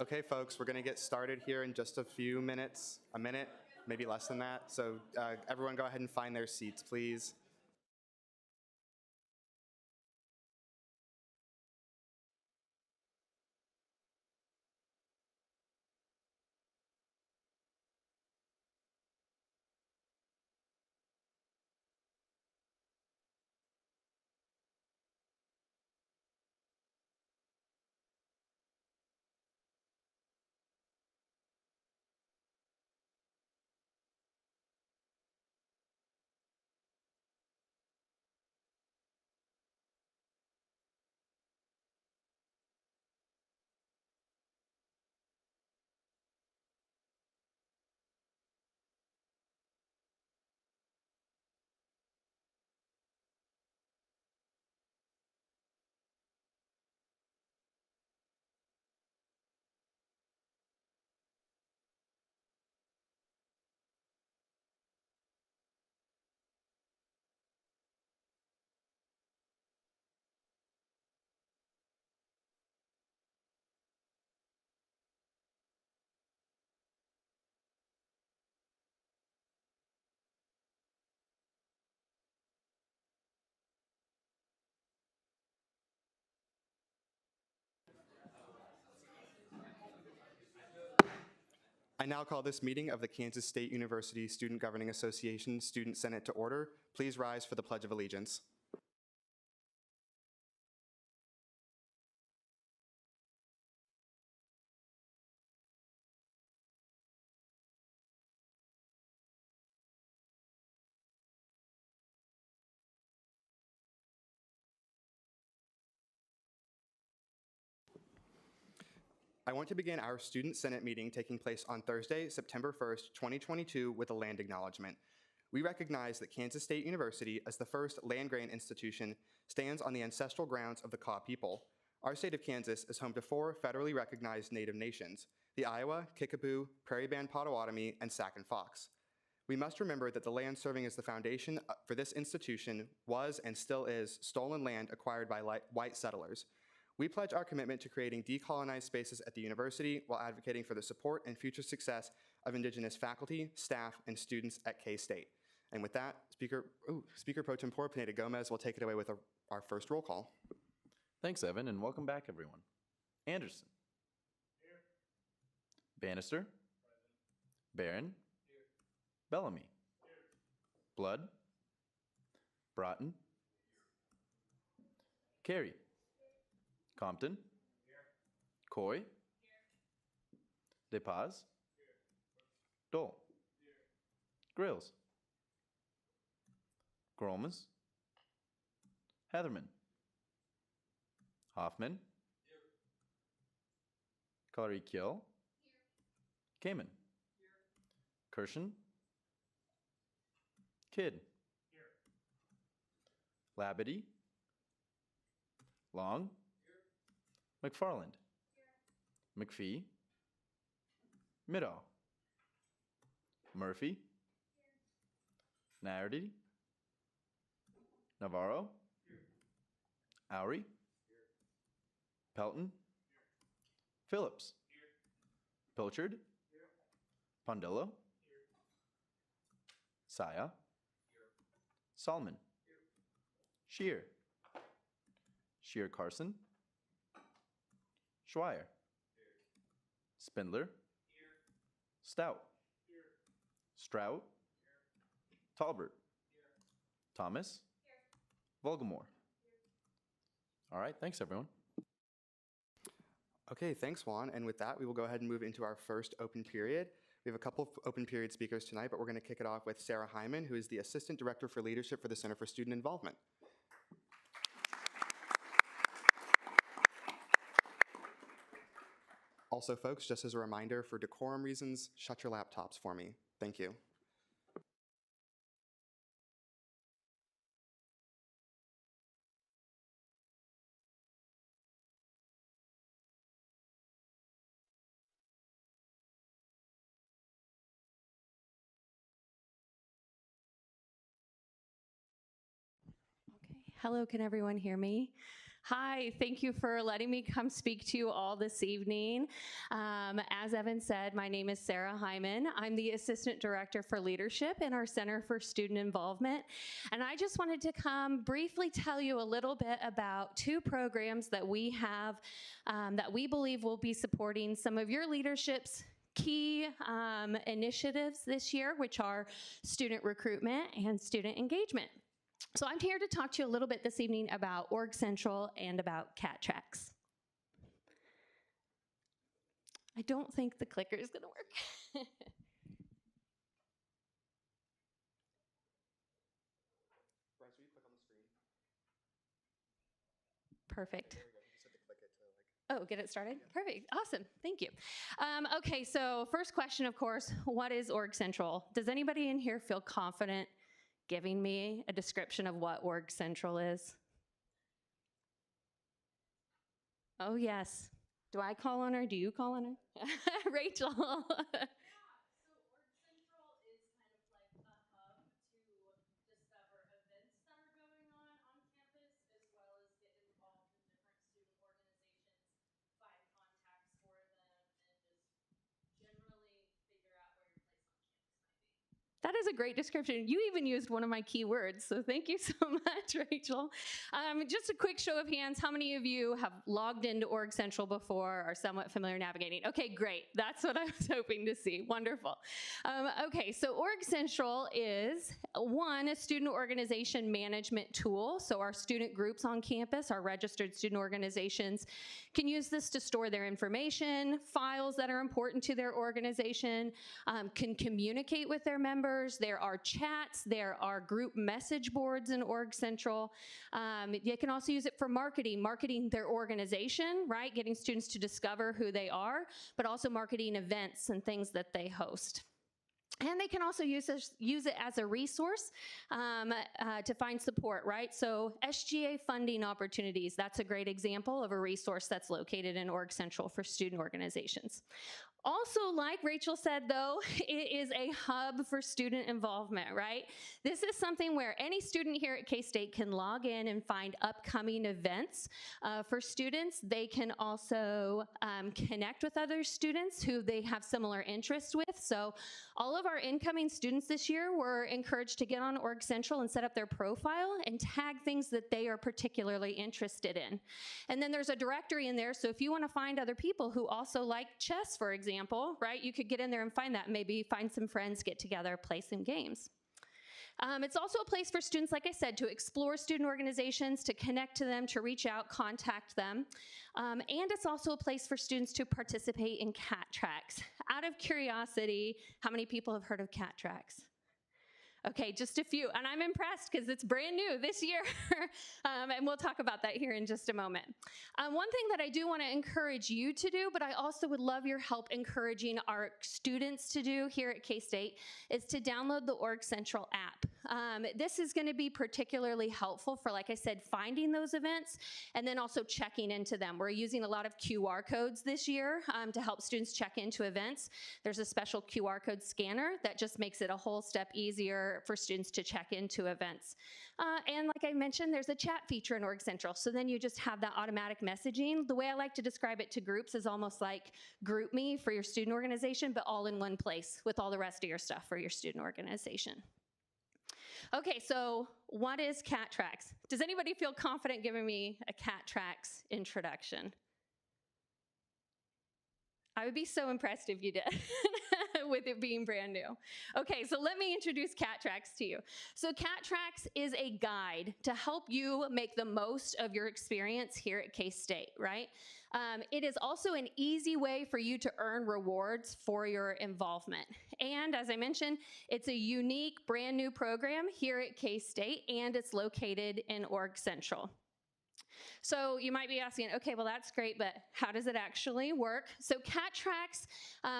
Okay, folks, we're going to get started here in just a few minutes, a minute, maybe less than that. So everyone go ahead and find their seats, please. I now call this meeting of the Kansas State University Student Governing Association Student Senate to order. Please rise for the Pledge of Allegiance. I want to begin our Student Senate meeting taking place on Thursday, September 1st, 2022 with a land acknowledgement. We recognize that Kansas State University, as the first land-grant institution, stands on the ancestral grounds of the Kaw people. Our state of Kansas is home to 4 federally recognized Native nations: the Iowa, Kickapoo, Prairie Band Potawatomi, and Sac and Fox. We must remember that the land serving as the foundation for this institution was and still is stolen land acquired by white settlers. We pledge our commitment to creating decolonized spaces at the university while advocating for the support and future success of Indigenous faculty, staff, and students at K-State. And with that, Speaker Pro Tempore Pineda Gomez will take it away with our first roll call. Thanks, Evan, and welcome back, everyone. Anderson. Here. Bannister. Present. Barron. Here. Bellamy. Here. Blood. Broughton. Here. Carey. Here. Compton. Here. Coy. Here. DePaz. Here. Dole. Here. Grills. Gromas. Heatherman. Hoffman. Here. Coloriquiel. Here. Kamen. Here. Kirshen. Kidd. Here. Labadie. Long. Here. McFarland. Here. McPhee. Middaugh. Murphy. Here. Nairdy. Navarro. Here. Oury. Here. Pelton. Here. Phillips. Here. Pilchard. Here. Pondillo. Here. Saya. Here. Solomon. Here. Shear. Shear Carson. Schweier. Here. Spindler. Here. Stout. Here. Strout. Here. Talbert. Here. Thomas. Volgamore. All right, thanks everyone. Okay, thanks Juan. And with that, we will go ahead and move into our first open period. We have a couple of open period speakers tonight, but we're going to kick it off with Sarah Hyman, who is the Assistant Director for Leadership for the Center for Student Involvement. Also, folks, just as a reminder, for decorum reasons, shut your laptops for me. Thank you. Hello, can everyone hear me? Hi, thank you for letting me come speak to you all this evening. As Evan said, my name is Sarah Hyman. I'm the Assistant Director for Leadership in our Center for Student Involvement. And I just wanted to come briefly tell you a little bit about two programs that we have that we believe will be supporting some of your leadership's key initiatives this year, which are student recruitment and student engagement. So I'm here to talk to you a little bit this evening about Org Central and about CatTracks. I don't think the clicker is going to work. Bryce, will you click on the screen? Perfect. There we go. You just have to click it to like. Oh, get it started? Perfect. Awesome. Thank you. Okay, so first question, of course, what is Org Central? Does anybody in here feel confident giving me a description of what Org Central is? Oh, yes. Do I call on her? Do you call on her? Rachel. So Org Central is kind of like a hub to discover events that are going on campus, as well as get involved in different student organizations, find contacts for them, and just generally figure out where your place on campus might be. That is a great description. You even used one of my key words, so thank you so much, Rachel. Just a quick show of hands, how many of you have logged into Org Central before, are somewhat familiar navigating? Okay, great. That's what I was hoping to see. Wonderful. Okay, so Org Central is, a student organization management tool. So our student groups on campus, our registered student organizations, can use this to store their information, files that are important to their organization, can communicate with their members. There are chats, there are group message boards in Org Central. You can also use it for marketing their organization, right? Getting students to discover who they are, but also marketing events and things that they host. And they can also use it as a resource to find support, right? So SGA funding opportunities, that's a great example of a resource that's located in Org Central for student organizations. Also, like Rachel said, though, it is a hub for student involvement, right? This is something where any student here at K-State can log in and find upcoming events for students. They can also connect with other students who they have similar interests with. So all of our incoming students this year were encouraged to get on Org Central and set up their profile and tag things that they are particularly interested in. And then there's a directory in there, so if you want to find other people who also like chess, for example, right, you could get in there and find that, maybe find some friends, get together, play some games. It's also a place for students, like I said, to explore student organizations, to connect to them, to reach out, contact them. And it's also a place for students to participate in CatTracks. Out of curiosity, how many people have heard of CatTracks? Okay, just a few, and I'm impressed because it's brand new this year, and we'll talk about that here in just a moment. One thing that I do want to encourage you to do, but I also would love your help encouraging our students to do here at K-State, is to download the Org Central app. This is going to be particularly helpful for, like I said, finding those events and then also checking into them. We're using a lot of QR codes this year to help students check into events. There's a special QR code scanner that just makes it a whole step easier for students to check into events. And like I mentioned, there's a chat feature in Org Central, so then you just have that automatic messaging. The way I like to describe it to groups is almost like GroupMe for your student organization, but all in one place with all the rest of your stuff for your student organization. Okay, so what is CatTracks? Does anybody feel confident giving me a CatTracks introduction? I would be so impressed if you did, with it being brand new. Okay, so let me introduce CatTracks to you. So CatTracks is a guide to help you make the most of your experience here at K-State, right? It is also an easy way for you to earn rewards for your involvement. And as I mentioned, it's a unique, brand new program here at K-State, and it's located in Org Central. So you might be asking, okay, well, that's great, but how does it actually work? So CatTracks,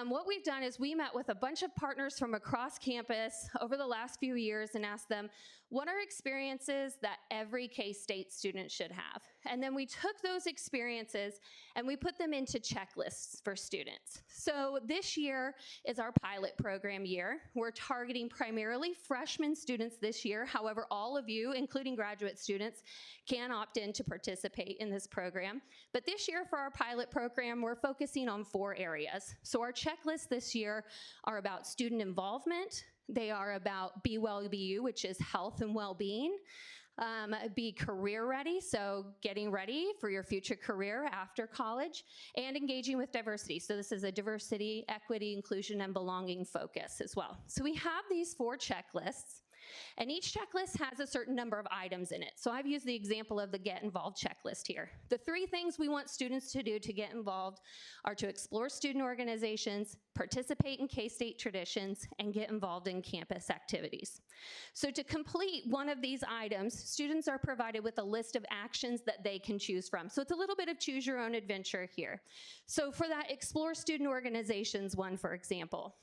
what we've done is we met with a bunch of partners from across campus over the last few years and asked them, what are experiences that every K-State student should have? And then we took those experiences and we put them into checklists for students. So this year is our pilot program year. We're targeting primarily freshman students this year. However, all of you, including graduate students, can opt in to participate in this program. But this year for our pilot program, we're focusing on 4 areas. So our checklists this year are about student involvement. They are about Be Well, Be You, which is health and well-being. Be career ready, so getting ready for your future career after college, and engaging with diversity. So this is a diversity, equity, inclusion, and belonging focus as well. So we have these 4 checklists, and each checklist has a certain number of items in it. So I've used the example of the Get Involved checklist here. The 3 things we want students to do to get involved are to explore student organizations, participate in K-State traditions, and get involved in campus activities. So to complete one of these items, students are provided with a list of actions that they can choose from. So it's a little bit of choose your own adventure here. So for that explore student organizations one, for example,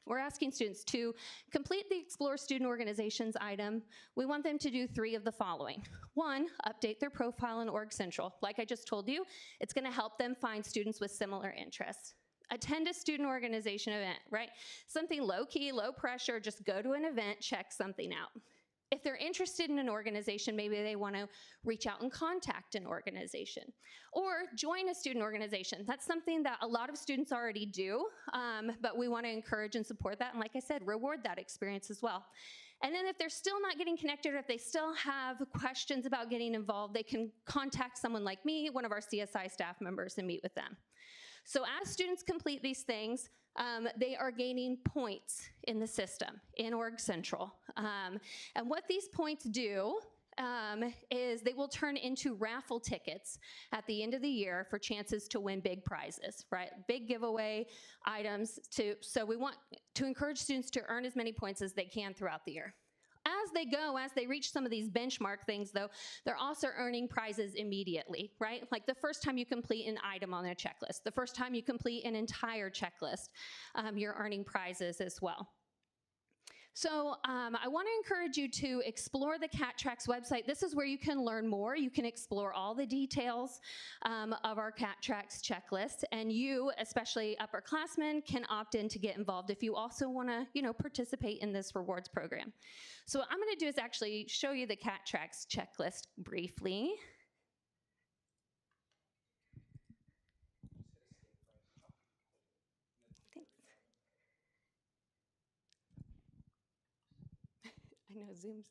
we're asking students to complete the Explore Student Organizations item. We want them to do 3 of the following. 1, update their profile in Org Central. Like I just told you, it's gonna help them find students with similar interests. Attend a student organization event, right? Something low key, low pressure, just go to an event, check something out. If they're interested in an organization, maybe they want to reach out and contact an organization or join a student organization. That's something that a lot of students already do, but we want to encourage and support that. And like I said, reward that experience as well. And then if they're still not getting connected, or if they still have questions about getting involved, they can contact someone like me, one of our CSI staff members, and meet with them. So as students complete these things, they are gaining points in the system, in Org Central. And what these points do is they will turn into raffle tickets at the end of the year for chances to win big prizes, right? Big giveaway items. So we want to encourage students to earn as many points as they can throughout the year. As they go, as they reach some of these benchmark things though, they're also earning prizes immediately, right? Like the first time you complete an item on their checklist, the first time you complete an entire checklist, you're earning prizes as well. So I want to encourage you to explore the CatTracks website. This is where you can learn more. You can explore all the details of our CatTracks checklist, and you, especially upperclassmen, can opt in to get involved if you also want to, participate in this rewards program. So what I'm going to do is actually show you the CatTracks checklist briefly. I know Zoom's.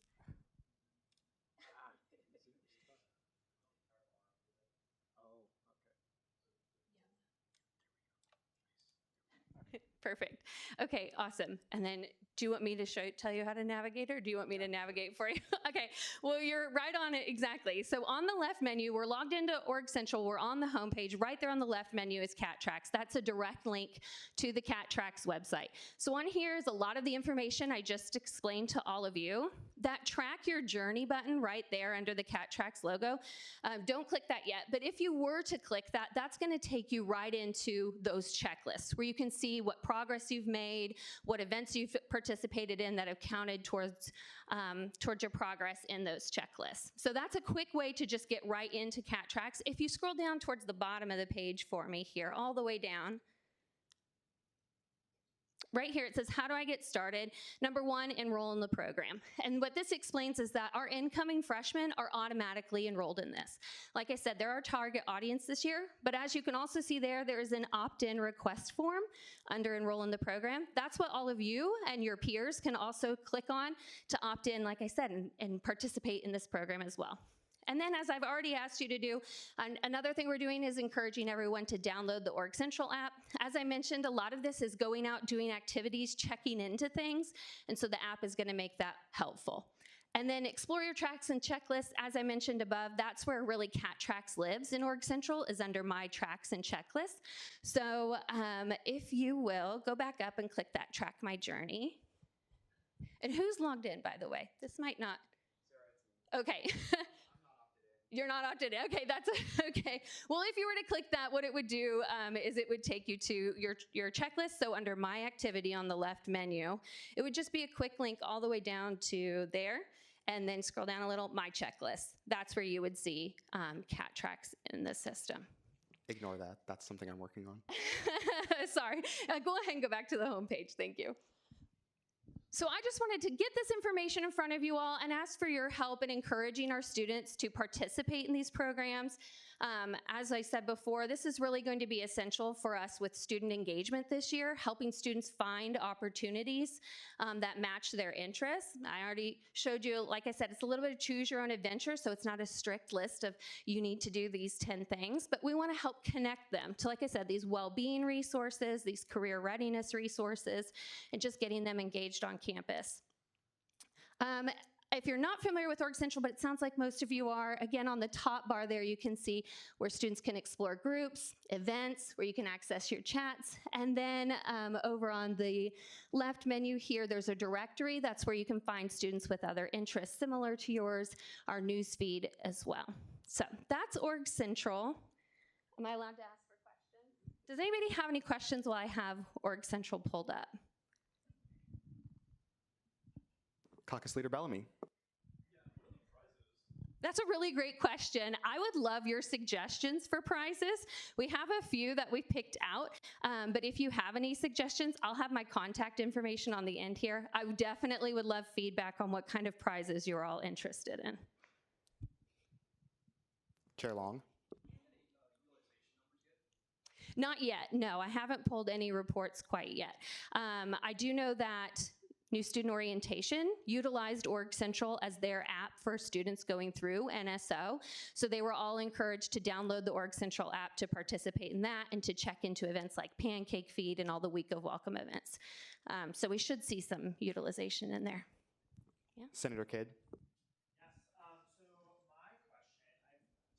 Perfect. Okay, awesome. And then do you want me to tell you how to navigate, or do you want me to navigate for you? Okay, well, you're right on it, exactly. So on the left menu, we're logged into Org Central. We're on the homepage. Right there on the left menu is CatTracks. That's a direct link to the CatTracks website. So on here is a lot of the information I just explained to all of you. That track your journey button right there under the CatTracks logo, don't click that yet, but if you were to click that, that's gonna take you right into those checklists where you can see what progress you've made, what events you've participated in that have counted towards your progress in those checklists. So that's a quick way to just get right into CatTracks. If you scroll down towards the bottom of the page for me here, all the way down, right here, it says, how do I get started? Number 1, enroll in the program. And what this explains is that our incoming freshmen are automatically enrolled in this. Like I said, they're our target audience this year, but as you can also see there is an opt-in request form under enroll in the program. That's what all of you and your peers can also click on to opt in, like I said, and participate in this program as well. And then, as I've already asked you to do, another thing we're doing is encouraging everyone to download the Org Central app. As I mentioned, a lot of this is going out, doing activities, checking into things, and so the app is gonna make that helpful. And then explore your tracks and checklists. As I mentioned above, that's where really CatTracks lives in Org Central, is under My Tracks and Checklists. So if you will, go back up and click that Track My Journey. And who's logged in, by the way? This might not. Okay. You're not opted in. Okay, that's okay. Well, if you were to click that, what it would do is it would take you to your checklist. So under My Activity on the left menu, it would just be a quick link all the way down to there. and then scroll down a little, My Checklist. That's where you would see cat tracks in the system. Ignore that. That's something I'm working on. Sorry. Go ahead and go back to the homepage. Thank you. So I just wanted to get this information in front of you all and ask for your help in encouraging our students to participate in these programs. As I said before, this is really going to be essential for us with student engagement this year, helping students find opportunities that match their interests. I already showed you, like I said, it's a little bit of choose your own adventure, so it's not a strict list of you need to do these 10 things, but we want to help connect them to, like I said, these well-being resources, these career readiness resources, and just getting them engaged on campus. If you're not familiar with Org Central, but it sounds like most of you are, again, on the top bar there, you can see where students can explore groups, events, where you can access your chats. And then over on the left menu here, there's a directory. That's where you can find students with other interests similar to yours, our news feed as well. So that's Org Central. Am I allowed to ask for questions? Does anybody have any questions while I have Org Central pulled up? Caucus Leader Bellamy. That's a really great question. I would love your suggestions for prizes. We have a few that we've picked out, but if you have any suggestions, I'll have my contact information on the end here. I definitely would love feedback on what kind of prizes you're all interested in. Chair Long. Not yet, no, I haven't pulled any reports quite yet. I do know that New Student Orientation utilized Org Central as their app for students going through NSO. So they were all encouraged to download the Org Central app to participate in that and to check into events like Pancake Feed and all the Week of Welcome events. So we should see some utilization in there. Yeah. Senator Kidd. Yes. So my question, I have two questions,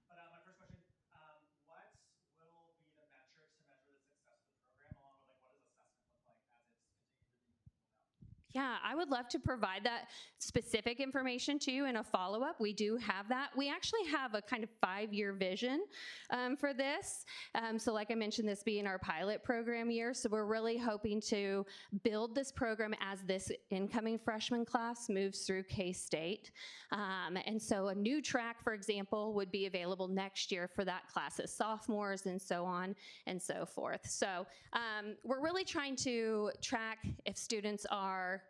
so I'll bring them in. But my first question, what will be the metrics to measure the success of the program, along with what does assessment look like as it's continued to be rolled out? Yeah, I would love to provide that specific information to you in a follow-up. We do have that. We actually have a kind of 5-year vision for this. So like I mentioned, this being our pilot program year, so we're really hoping to build this program as this incoming freshman class moves through K-State. And so a new track, for example, would be available next year for that class as sophomores and so on and so forth. So we're really trying to track if students are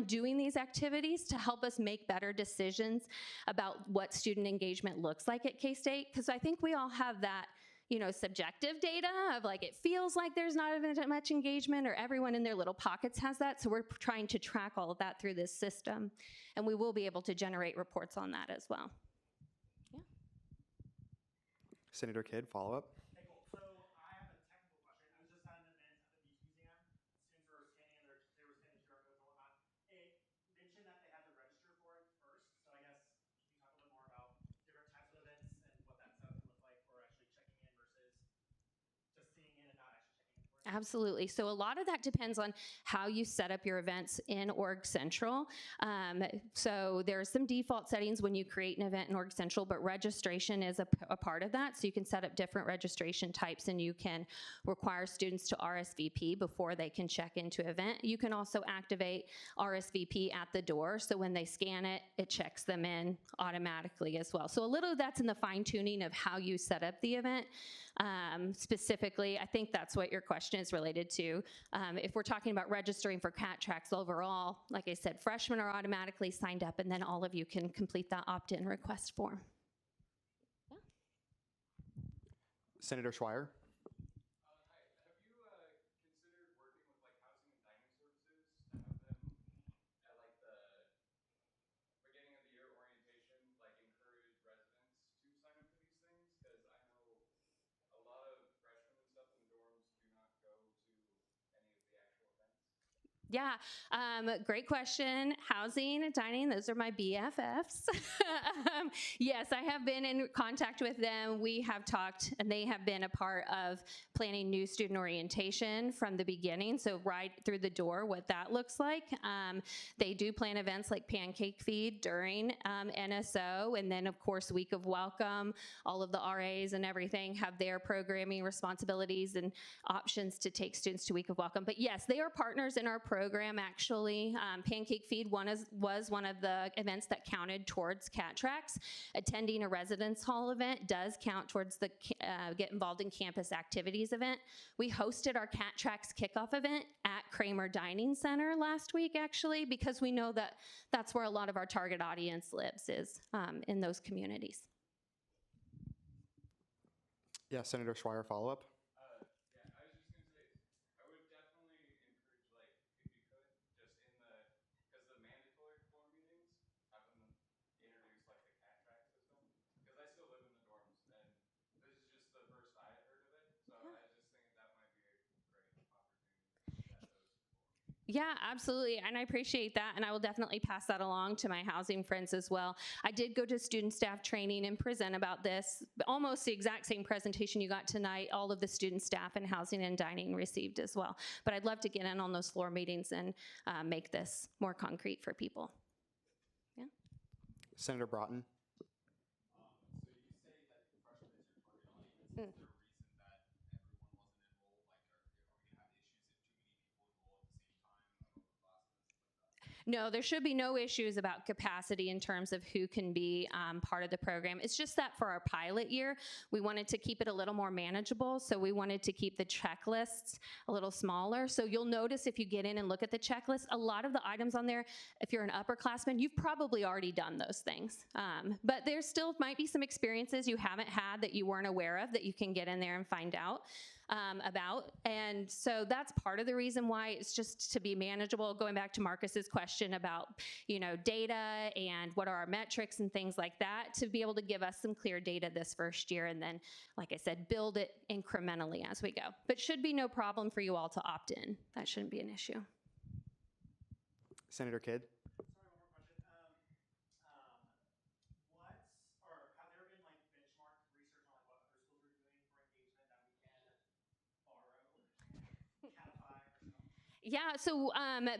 doing these activities to help us make better decisions about what student engagement looks like at K-State, because I think we all have that, subjective data of like, it feels like there's not much engagement, or everyone in their little pockets has that. So we're trying to track all of that through this system, and we will be able to generate reports on that as well. Yeah. Senator Kidd, follow up. Okay, cool. So I have a technical question. I was just at an event at the Beach Museum. Students were scanning and they were scanning QR codes and whatnot. It mentioned that they had to register for it first. So I guess can you talk a little bit more about different types of events and what that setup can look like for actually checking in versus just seeing in and not actually checking in for it? Absolutely. So a lot of that depends on how you set up your events in Org Central. So there are some default settings when you create an event in Org Central, but registration is a part of that. So you can set up different registration types, and you can require students to RSVP before they can check into an event. You can also activate RSVP at the door. So when they scan it, it checks them in automatically as well. So a little of that's in the fine tuning of how you set up the event. Specifically, I think that's what your question is related to. If we're talking about registering for Cat Tracks overall, like I said, freshmen are automatically signed up, and then all of you can complete that opt-in request form. Yeah. Senator Schweier. Hi. Have you considered working with housing and dining services to have them at the beginning of the year orientation, encourage residents to sign up for these things? Because I know a lot of freshmen and stuff in the dorms do not go to any of the actual events. Yeah, great question. Housing and dining, those are my BFFs. Yes, I have been in contact with them. We have talked, and they have been a part of planning new student orientation from the beginning, so right through the door, what that looks like. They do plan events like Pancake Feed during NSO, and then, of course, Week of Welcome. All of the RAs and everything have their programming responsibilities and options to take students to Week of Welcome. But yes, they are partners in our program. program, actually. Pancake Feed was one of the events that counted towards Cat Tracks. Attending a residence hall event does count towards the Get Involved in Campus Activities event. We hosted our Cat Tracks kickoff event at Kramer Dining Center last week, actually, because we know that that's where a lot of our target audience lives, is in those communities. Yeah, Senator Schreier, follow-up. Yeah, I was just gonna say, I would definitely encourage, like, if you could, just in the, because the mandatory floor meetings, have them introduce like the cat track system. Because I still live in the dorms, and this is just the first I had heard of it. So I just think that might be a great opportunity at those floor meetings. Yeah, absolutely. And I appreciate that. And I will definitely pass that along to my housing friends as well. I did go to student staff training and present about this, almost the exact same presentation you got tonight. All of the student staff in housing and dining received as well. But I'd love to get in on those floor meetings and make this more concrete for people. Senator Broughton. So you say that freshmen is your target audience. Is there a reason that everyone wasn't enrolled? Like, are we having issues if too many people enroll at the same time, over classes? No, there should be no issues about capacity in terms of who can be part of the program. It's just that for our pilot year, we wanted to keep it a little more manageable. So we wanted to keep the checklists a little smaller. So you'll notice if you get in and look at the checklist, a lot of the items on there, if you're an upperclassman, you've probably already done those things. But there still might be some experiences you haven't had that you weren't aware of that you can get in there and find out about. And so that's part of the reason why it's just to be manageable. Going back to Marcus's question about, data and what are our metrics and things like that, to be able to give us some clear data this first year. And then, like I said, build it incrementally as we go. But should be no problem for you all to opt in. That shouldn't be an issue. Senator Kidd. Sorry, one more question. Have there been like benchmark research on like what other schools are doing for engagement that we can borrow, catify ourselves? Yeah, so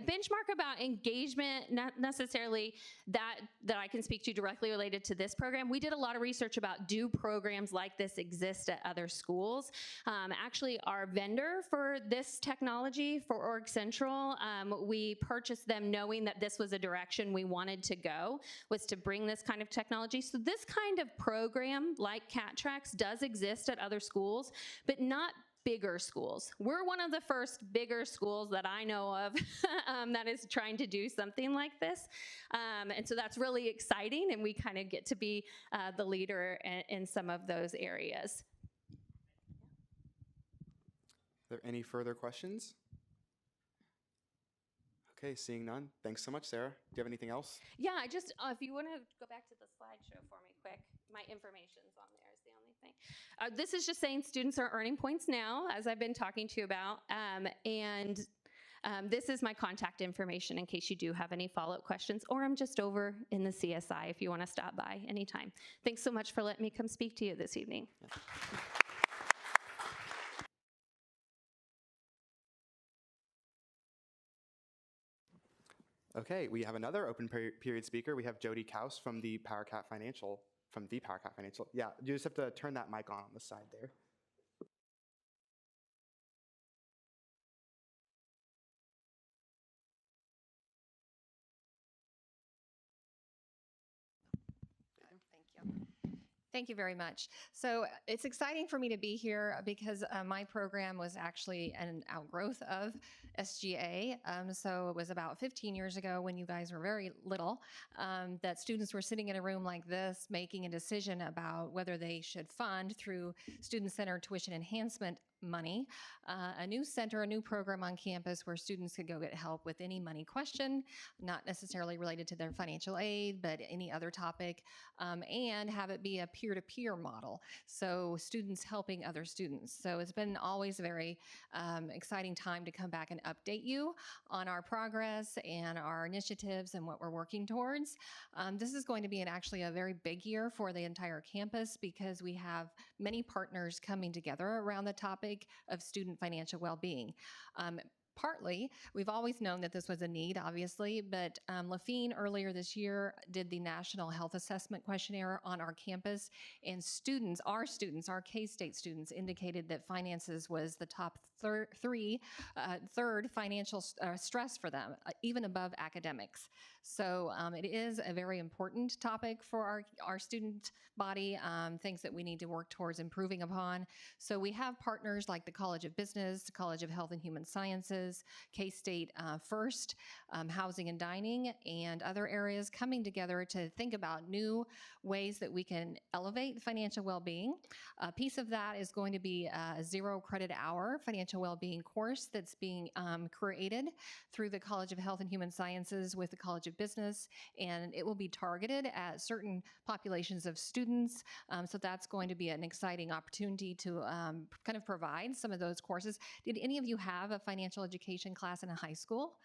benchmark about engagement, not necessarily that I can speak to directly related to this program. We did a lot of research about, do programs like this exist at other schools? Actually, our vendor for this technology, for Org Central, we purchased them knowing that this was a direction we wanted to go, was to bring this kind of technology. So this kind of program, like Cat Tracks, does exist at other schools, but not bigger schools. We're one of the first bigger schools that I know of that is trying to do something like this. And so that's really exciting, and we kind of get to be the leader in some of those areas. Are there any further questions? Okay, seeing none. Thanks so much, Sarah. Do you have anything else? Yeah, I just, if you want to go back to the slideshow for me quick, my information's on there is the only thing. This is just saying students are earning points now, as I've been talking to you about. This is my contact information in case you do have any follow-up questions, or I'm just over in the CSI if you want to stop by anytime. Thanks so much for letting me come speak to you this evening. Yeah. Okay, we have another open period speaker. We have Jody Kaus from the PowerCat Financial. Yeah, you just have to turn that mic on the side there. Thank you very much. So it's exciting for me to be here because my program was actually an outgrowth of SGA. So it was about 15 years ago, when you guys were very little, that students were sitting in a room like this making a decision about whether they should fund through student-centered tuition enhancement money, a new center, a new program on campus where students could go get help with any money question, not necessarily related to their financial aid, but any other topic, and have it be a peer-to-peer model. So students helping other students. So it's been always a very exciting time to come back and update you on our progress and our initiatives and what we're working towards. This is going to be actually a very big year for the entire campus because we have many partners coming together around the topic of student financial well-being. Partly, we've always known that this was a need, obviously, but Lafine earlier this year did the National Health Assessment Questionnaire on our campus, and our K-State students indicated that finances was the top third financial stress for them, even above academics. So it is a very important topic for our student body, things that we need to work towards improving upon. So we have partners like the College of Business, the College of Health and Human Sciences, K-State First, Housing and Dining, and other areas coming together to think about new ways that we can elevate financial well-being. A piece of that is going to be a 0 credit hour financial well-being course that's being created through the College of Health and Human Sciences with the College of Business, and it will be targeted at certain populations of students. So that's going to be an exciting opportunity to kind of provide some of those courses. Did any of you have a financial education class in a high school?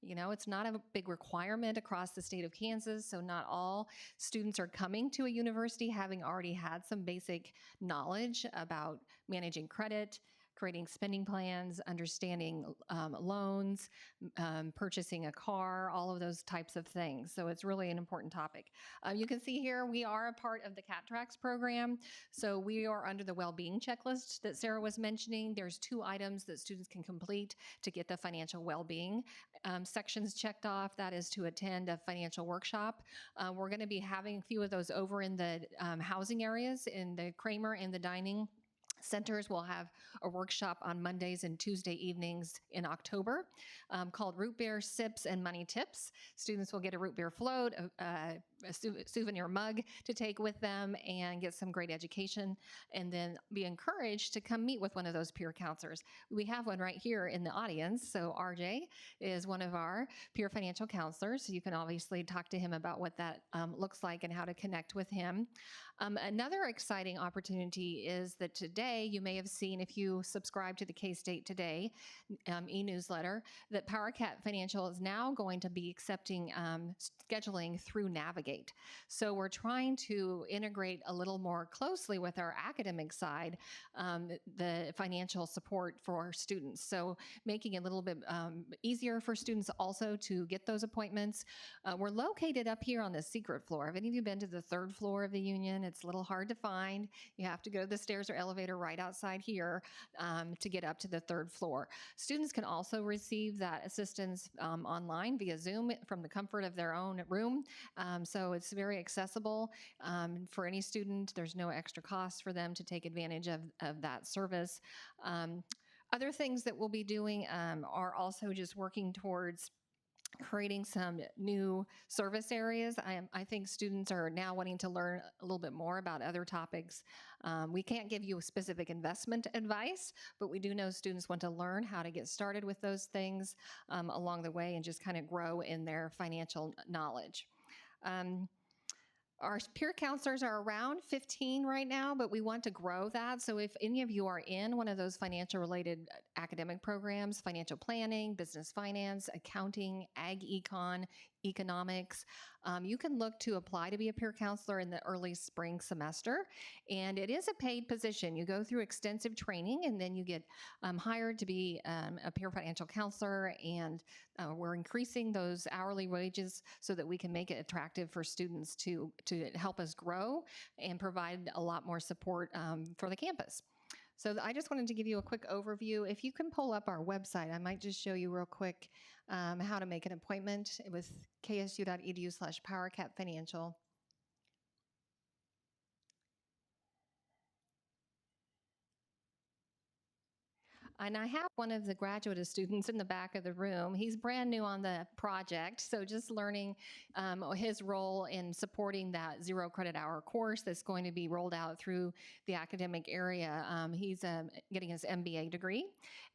You know, it's not a big requirement across the state of Kansas, so not all students are coming to a university having already had some basic knowledge about managing credit, creating spending plans, understanding loans, purchasing a car, all of those types of things. So it's really an important topic. You can see here we are a part of the CAT Tracks program. So we are under the well-being checklist that Sarah was mentioning. There's 2 items that students can complete to get the financial well-being sections checked off. That is to attend a financial workshop. We're going to be having a few of those over in the housing areas in the Kramer and the dining centers. Will have a workshop on Mondays and Tuesday evenings in October called Root Beer Sips and Money Tips. Students will get a root beer float, a souvenir mug to take with them and get some great education, and then be encouraged to come meet with one of those peer counselors. We have one right here in the audience. So RJ is one of our peer financial counselors. So you can obviously talk to him about what that looks like and how to connect with him. Another exciting opportunity is that today, you may have seen if you subscribe to the K-State Today e-newsletter, that PowerCat Financial is now going to be accepting scheduling through Navigate. So we're trying to integrate a little more closely with our academic side, the financial support for our students. So making it a little bit easier for students also to get those appointments. We're located up here on the secret floor. Have any of you been to the 3rd floor of the Union? It's a little hard to find. You have to go to the stairs or elevator right outside here to get up to the 3rd floor. Students can also receive that assistance online via Zoom from the comfort of their own room. So it's very accessible for any student. There's no extra cost for them to take advantage of that service. Other things that we'll be doing are also just working towards creating some new service areas. I think students are now wanting to learn a little bit more about other topics. We can't give you specific investment advice, but we do know students want to learn how to get started with those things along the way and just kind of grow in their financial knowledge. Our peer counselors are around 15 right now, but we want to grow that. So if any of you are in one of those financial related academic programs, financial planning, business finance, accounting, ag econ, economics, you can look to apply to be a peer counselor in the early spring semester. And it is a paid position. You go through extensive training and then you get hired to be a peer financial counselor. And we're increasing those hourly wages so that we can make it attractive for students to help us grow and provide a lot more support for the campus. So I just wanted to give you a quick overview. If you can pull up our website, I might just show you real quick how to make an appointment with ksu.edu/PowerCat Financial. And I have one of the graduate students in the back of the room. He's brand new on the project, so just learning his role in supporting that 0 credit hour course that's going to be rolled out through the academic area. He's getting his MBA degree,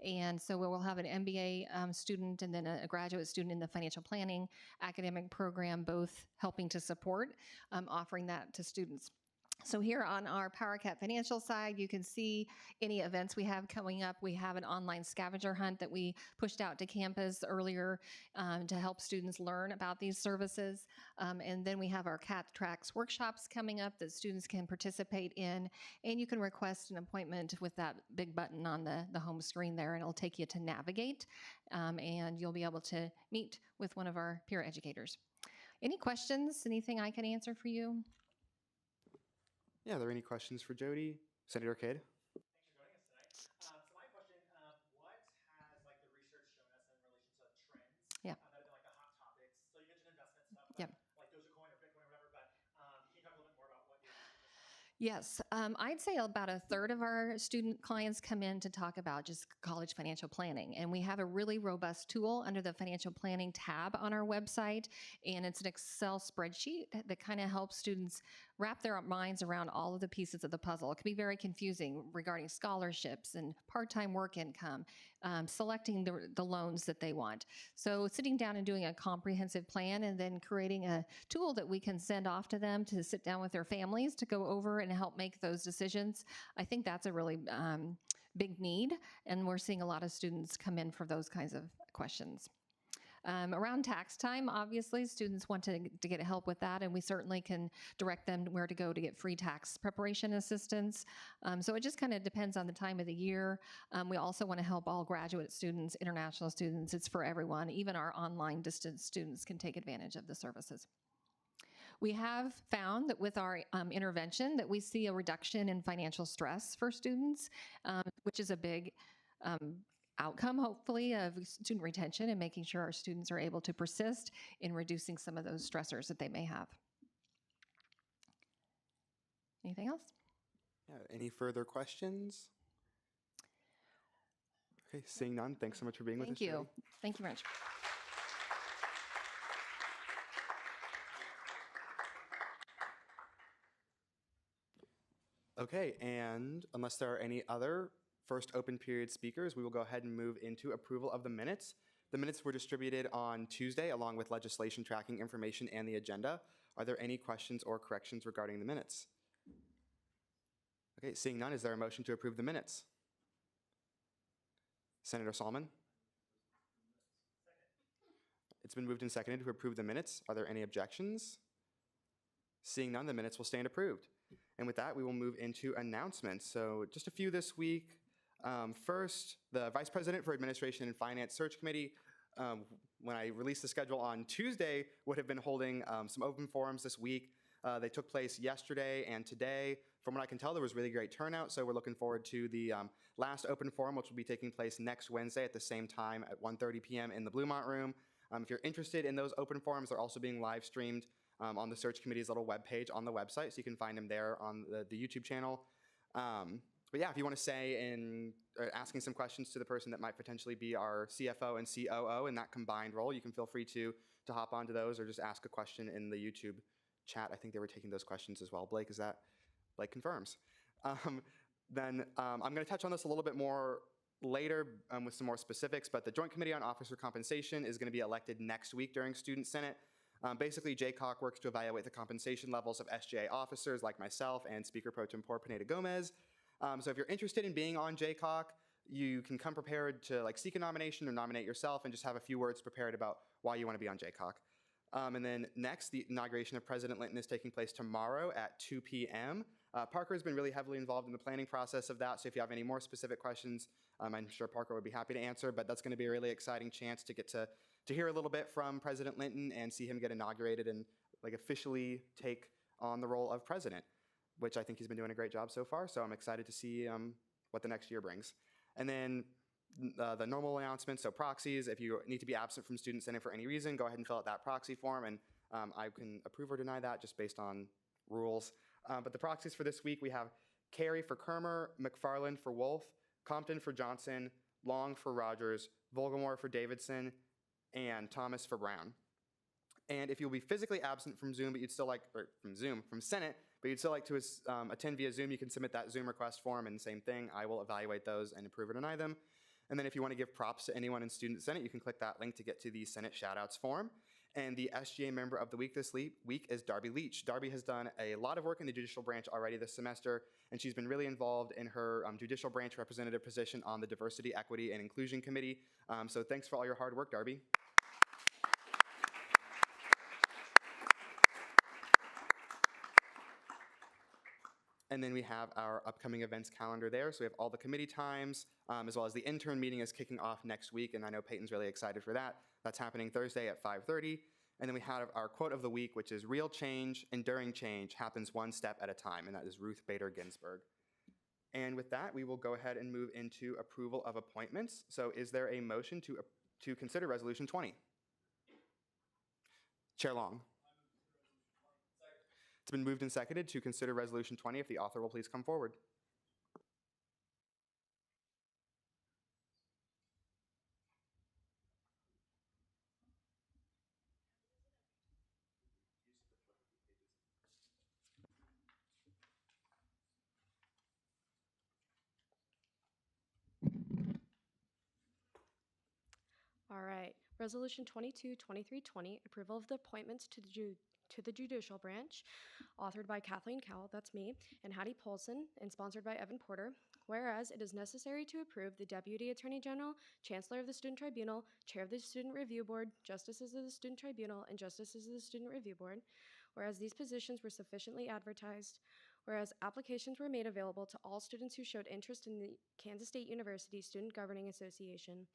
and so we'll have an MBA student and then a graduate student in the financial planning academic program, both helping to support offering that to students. So here on our PowerCat Financial side, you can see any events we have coming up. We have an online scavenger hunt that we pushed out to campus earlier to help students learn about these services. And then we have our CAT Tracks workshops coming up that students can participate in. And you can request an appointment with that big button on the home screen there, and it'll take you to Navigate. And you'll be able to meet with one of our peer educators. Any questions? Anything I can answer for you? Yeah, are there any questions for Jody? Senator Cade? Thanks for joining us tonight. So my question, Yes, I'd say about a third of our student clients come in to talk about just college financial planning. And we have a really robust tool under the financial planning tab on our website. And it's an Excel spreadsheet that kind of helps students wrap their minds around all of the pieces of the puzzle. It can be very confusing regarding scholarships and part-time work income, selecting the loans that they want. So sitting down and doing a comprehensive plan and then creating a tool that we can send off to them to sit down with their families to go over and help make those decisions. I think that's a really big need, and we're seeing a lot of students come in for those kinds of questions. Around tax time, obviously, students want to get help with that, and we certainly can direct them where to go to get free tax preparation assistance. So it just kind of depends on the time of the year. We also want to help all graduate students, international students. It's for everyone. Even our online distance students can take advantage of the services. We have found that with our intervention that we see a reduction in financial stress for students, which is a big outcome, hopefully, of student retention and making sure our students are able to persist in reducing some of those stressors that they may have. Anything else? Yeah, any further questions? Okay, seeing none, thanks so much for being with us. Thank you. Jody. Thank you very much. Okay, and unless there are any other first open period speakers, we will go ahead and move into approval of the minutes. The minutes were distributed on Tuesday along with legislation tracking information and the agenda. Are there any questions or corrections regarding the minutes? Okay, seeing none, is there a motion to approve the minutes? Senator Solomon? It's been moved and seconded to approve the minutes. Are there any objections? Seeing none, the minutes will stand approved. And with that, we will move into announcements. So just a few this week. First, the Vice President for Administration and Finance Search Committee, when I released the schedule on Tuesday, would have been holding some open forums this week. They took place yesterday and today. From what I can tell, there was really great turnout, so we're looking forward to the last open forum, which will be taking place next Wednesday at the same time at 1:30 p.m. in the Bluemont Room. If you're interested in those open forums, they're also being live streamed on the search committee's little webpage on the website, so you can find them there on the YouTube channel. But yeah, if you want to say in asking some questions to the person that might potentially be our CFO and COO in that combined role, you can feel free to hop onto those or just ask a question in the YouTube chat. I think they were taking those questions as well. Blake, is that? Blake confirms. Then I'm going to touch on this a little bit more later with some more specifics, but the Joint Committee on Officer Compensation is going to be elected next week during Student Senate. Basically, JCOC works to evaluate the compensation levels of SGA officers like myself and Speaker Pro Tempore Pineda Gomez. So if you're interested in being on JCOC, you can come prepared to seek a nomination or nominate yourself and just have a few words prepared about why you want to be on JCOC. And then next, the inauguration of President Linton is taking place tomorrow at 2 p.m. Parker has been really heavily involved in the planning process of that, so if you have any more specific questions, I'm sure Parker would be happy to answer, but that's going to be a really exciting chance to get to hear a little bit from President Linton and see him get inaugurated and officially take on the role of president, which I think he's been doing a great job so far, so I'm excited to see what the next year brings. And then the normal announcements, so proxies, if you need to be absent from Student Senate for any reason, go ahead and fill out that proxy form, and I can approve or deny that just based on rules. But the proxies for this week, we have Carey for Kermer, McFarland for Wolf, Compton for Johnson, Long for Rogers, Volgamore for Davidson, and Thomas for Brown. And if you'll be physically absent from Zoom, but you'd still like, or from Senate, but you'd still like to attend via Zoom, you can submit that Zoom request form, and same thing, I will evaluate those and approve or deny them. And then if you want to give props to anyone in Student Senate, you can click that link to get to the Senate shoutouts form. And the SGA member of the week this week is Darby Leach. Darby has done a lot of work in the judicial branch already this semester, and she's been really involved in her judicial branch representative position on the Diversity, Equity, and Inclusion Committee. So thanks for all your hard work, Darby. And then we have our upcoming events calendar there. So we have all the committee times, as well as the intern meeting is kicking off next week, and I know Peyton's really excited for that. That's happening Thursday at 5:30. And then we have our quote of the week, which is real change, enduring change happens one step at a time, and that is Ruth Bader Ginsburg. And with that, we will go ahead and move into approval of appointments. So is there a motion to consider Resolution 20? Chair Long. It's been moved and seconded to consider Resolution 20. If the author will please come forward. All right. Resolution 22-2320, approval of the appointments to the judicial branch, authored by Kathleen Cowell, that's me, and Hattie Polson, and sponsored by Evan Porter. Whereas it is necessary to approve the Deputy Attorney General, Chancellor of the Student Tribunal, Chair of the Student Review Board, Justices of the Student Tribunal, and Justices of the Student Review Board. Whereas these positions were sufficiently advertised. Whereas applications were made available to all students who showed interest in the Kansas State University Student Governing Association.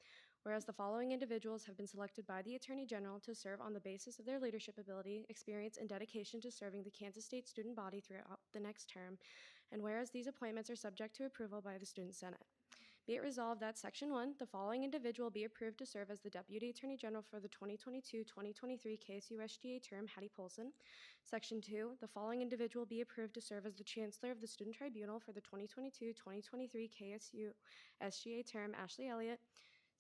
Whereas the following individuals have been selected by the Attorney General to serve on the basis of their leadership ability, experience, and dedication to serving the Kansas State student body throughout the next term. And whereas these appointments are subject to approval by the Student Senate. Be it resolved that Section 1, the following individual be approved to serve as the Deputy Attorney General for the 2022-2023 KSU SGA term, Hattie Polson. Section 2, the following individual be approved to serve as the Chancellor of the Student Tribunal for the 2022-2023 KSU SGA term, Ashley Elliott.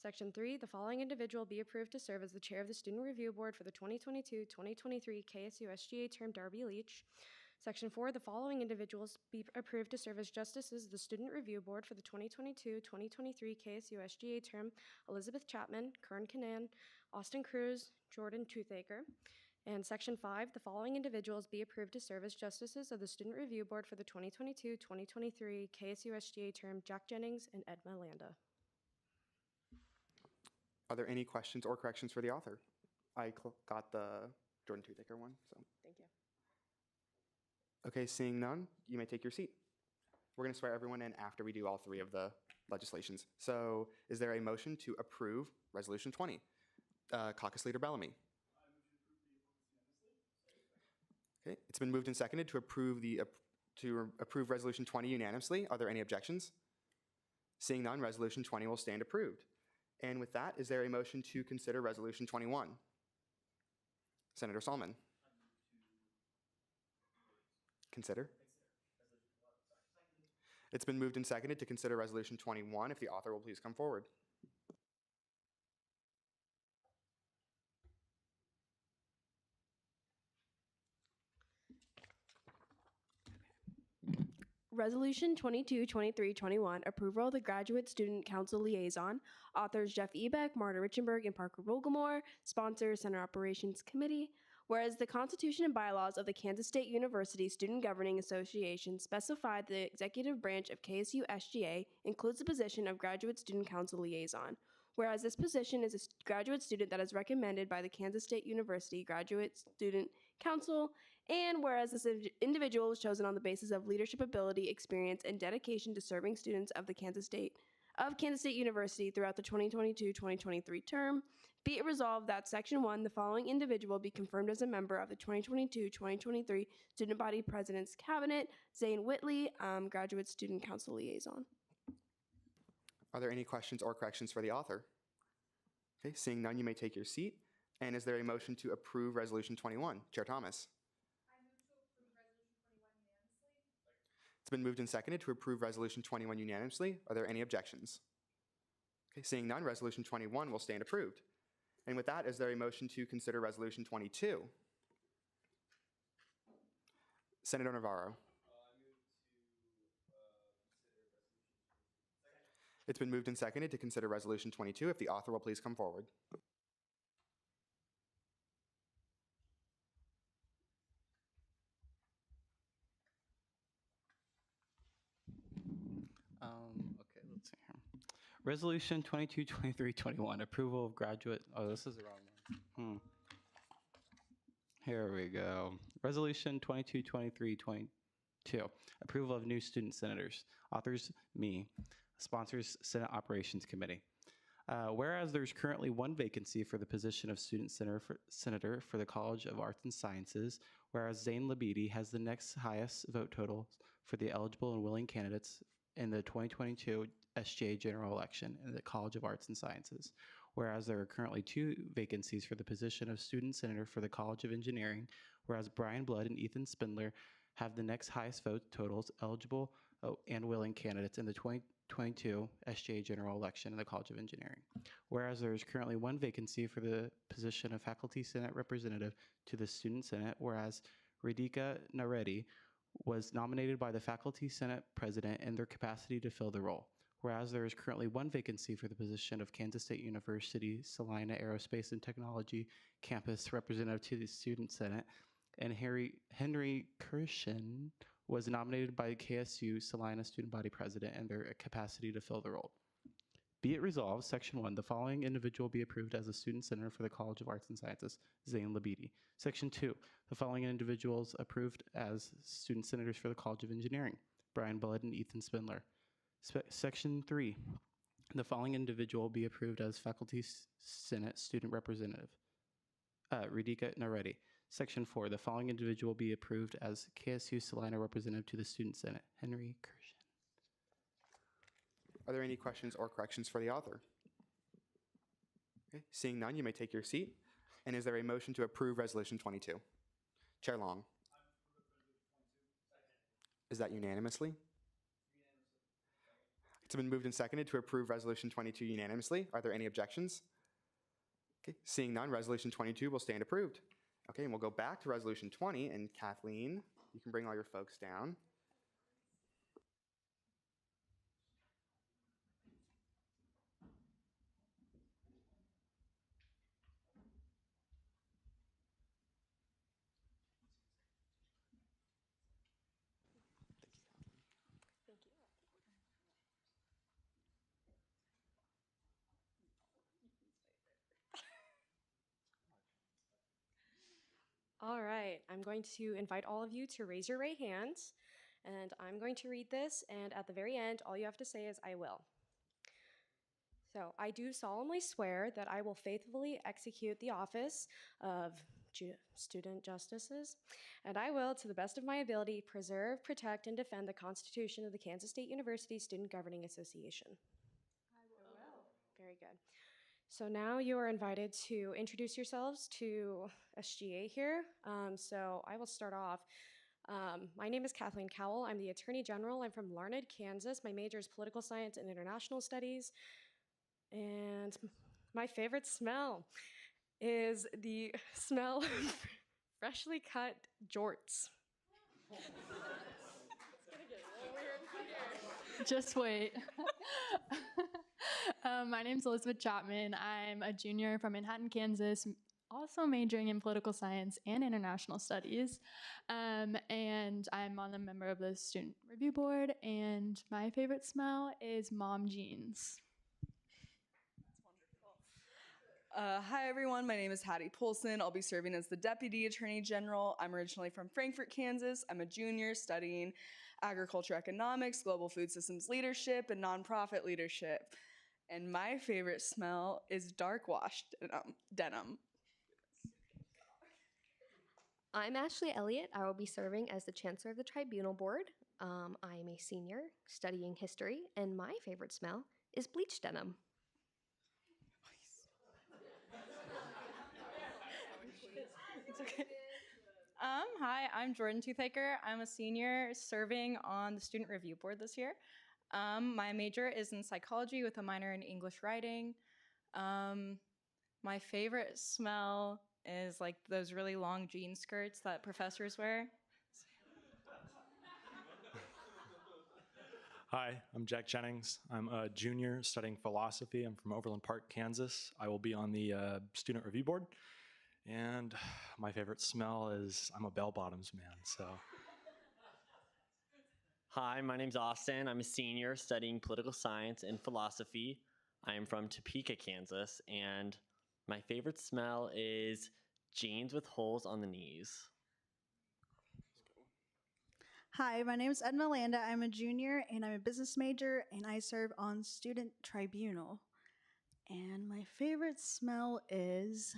Section 3, the following individual be approved to serve as the Chair of the Student Review Board for the 2022-2023 KSU SGA term, Darby Leach. Section 4, the following individuals be approved to serve as Justices of the Student Review Board for the 2022-2023 KSU SGA term, Elizabeth Chapman, Kern Canan, Austin Cruz, Jordan Toothaker. And Section 5, the following individuals be approved to serve as Justices of the Student Review Board for the 2022-2023 KSU SGA term, Jack Jennings and Edma Landa. Are there any questions or corrections for the author? I got the Jordan Toothaker one, so. Thank you. Okay, seeing none, you may take your seat. We're going to swear everyone in after we do all three of the legislations. So is there a motion to approve Resolution 20? Caucus Leader Bellamy. Okay, it's been moved and seconded to approve approve Resolution 20 unanimously. Are there any objections? Seeing none, Resolution 20 will stand approved. And with that, is there a motion to consider Resolution 21? Senator Solomon. Consider. It's been moved and seconded to consider Resolution 21. If the author will please come forward. Resolution 22-2321, approval of the Graduate Student Council Liaison. Authors Jeff Ebeck, Marta Richenberg, and Parker Rogelmore. Sponsors Center Operations Committee. Whereas the Constitution and bylaws of the Kansas State University Student Governing Association specify the executive branch of KSU SGA includes the position of Graduate Student Council Liaison. Whereas this position is a graduate student that is recommended by the Kansas State University Graduate Student Council, and whereas this individual was chosen on the basis of leadership ability, experience, and dedication to serving students of Kansas State University throughout the 2022-2023 term, be it resolved that Section 1, the following individual be confirmed as a member of the 2022-2023 Student Body President's Cabinet, Zane Whitley, Graduate Student Council Liaison. Are there any questions or corrections for the author? Okay, seeing none, you may take your seat. And is there a motion to approve Resolution 21? Chair Thomas. I move to approve Resolution 21 unanimously. It's been moved and seconded to approve Resolution 21 unanimously. Are there any objections? Okay, seeing none, Resolution 21 will stand approved. And with that, is there a motion to consider Resolution 22? Senator Navarro. It's been moved and seconded to consider Resolution 22. If the author will please come forward. Okay, let's see here. Resolution 22-2321, approval of graduate, oh, this is the wrong one. Here we go. Resolution 22-2322, approval of new student senators. Authors, me. Sponsors, Senate Operations Committee. Whereas there's currently one vacancy for the position of student senator for the College of Arts and Sciences, whereas Zane Labidi has the next highest vote total for the eligible and willing candidates in the 2022 SGA general election in the College of Arts and Sciences. Whereas there are currently two vacancies for the position of student senator for the College of Engineering, whereas Brian Blood and Ethan Spindler have the next highest vote totals eligible and willing candidates in the 2022 SGA general election in the College of Engineering. Whereas there is currently one vacancy for the position of Faculty Senate Representative to the Student Senate, whereas Radhika Naredi was nominated by the Faculty Senate President in their capacity to fill the role. Whereas there is currently one vacancy for the position of Kansas State University Salina Aerospace and Technology Campus Representative to the Student Senate, and Henry Kirshen was nominated by the KSU Salina Student Body President in their capacity to fill the role. Be it resolved, Section 1, the following individual be approved as a student senator for the College of Arts and Sciences, Zane Labidi. Section 2, the following individuals approved as student senators for the College of Engineering, Brian Bullard and Ethan Spindler. Section 3, the following individual be approved as Faculty Senate Student Representative, Radhika Naredi. Section 4, the following individual be approved as KSU Salina Representative to the Student Senate, Henry Kirshen. Are there any questions or corrections for the author? Okay, seeing none, you may take your seat. And is there a motion to approve Resolution 22? Chair Long. Is that unanimously? It's been moved and seconded to approve Resolution 22 unanimously. Are there any objections? Okay, seeing none, Resolution 22 will stand approved. Okay, and we'll go back to Resolution 20, and Kathleen, you can bring all your folks down. All right, I'm going to invite all of you to raise your right hands, and I'm going to read this, and at the very end, all you have to say is, I will. So, I do solemnly swear that I will faithfully execute the office of Student Justices, and I will, to the best of my ability, preserve, protect, and defend the Constitution of the Kansas State University Student Governing Association. I will. Very good. So now you are invited to introduce yourselves to SGA here. So I will start off. My name is Kathleen Cowell. I'm the Attorney General. I'm from Larned, Kansas. My major is Political Science and International Studies. And my favorite smell is the smell of freshly cut jorts. It's gonna get a little weird. Just wait. My name's Elizabeth Chapman. I'm a junior from Manhattan, Kansas, also majoring in political science and international studies. And I'm on a member of the student review board, and my favorite smell is mom jeans. Hi everyone, my name is Hattie Poulsen. I'll be serving as the Deputy Attorney General. I'm originally from Frankfort, Kansas. I'm a junior studying agriculture economics, global food systems leadership, and nonprofit leadership. And my favorite smell is dark washed denim. I'm Ashley Elliott. I will be serving as the Chancellor of the Tribunal Board. I am a senior studying history, and my favorite smell is bleach denim. It's okay. Hi, I'm Jordan Toothaker. I'm a senior serving on the Student Review Board this year. My major is in psychology with a minor in English writing. My favorite smell is like those really long jean skirts that professors wear. Hi, I'm Jack Jennings. I'm a junior studying philosophy. I'm from Overland Park, Kansas. I will be on the Student Review Board. And my favorite smell is, I'm a bell-bottoms man, so. Hi, my name's Austin. I'm a senior studying political science and philosophy. I am from Topeka, Kansas, and my favorite smell is jeans with holes on the knees. Hi, my name is Edna Landa. I'm a junior and I'm a business major, and I serve on Student Tribunal. And my favorite smell is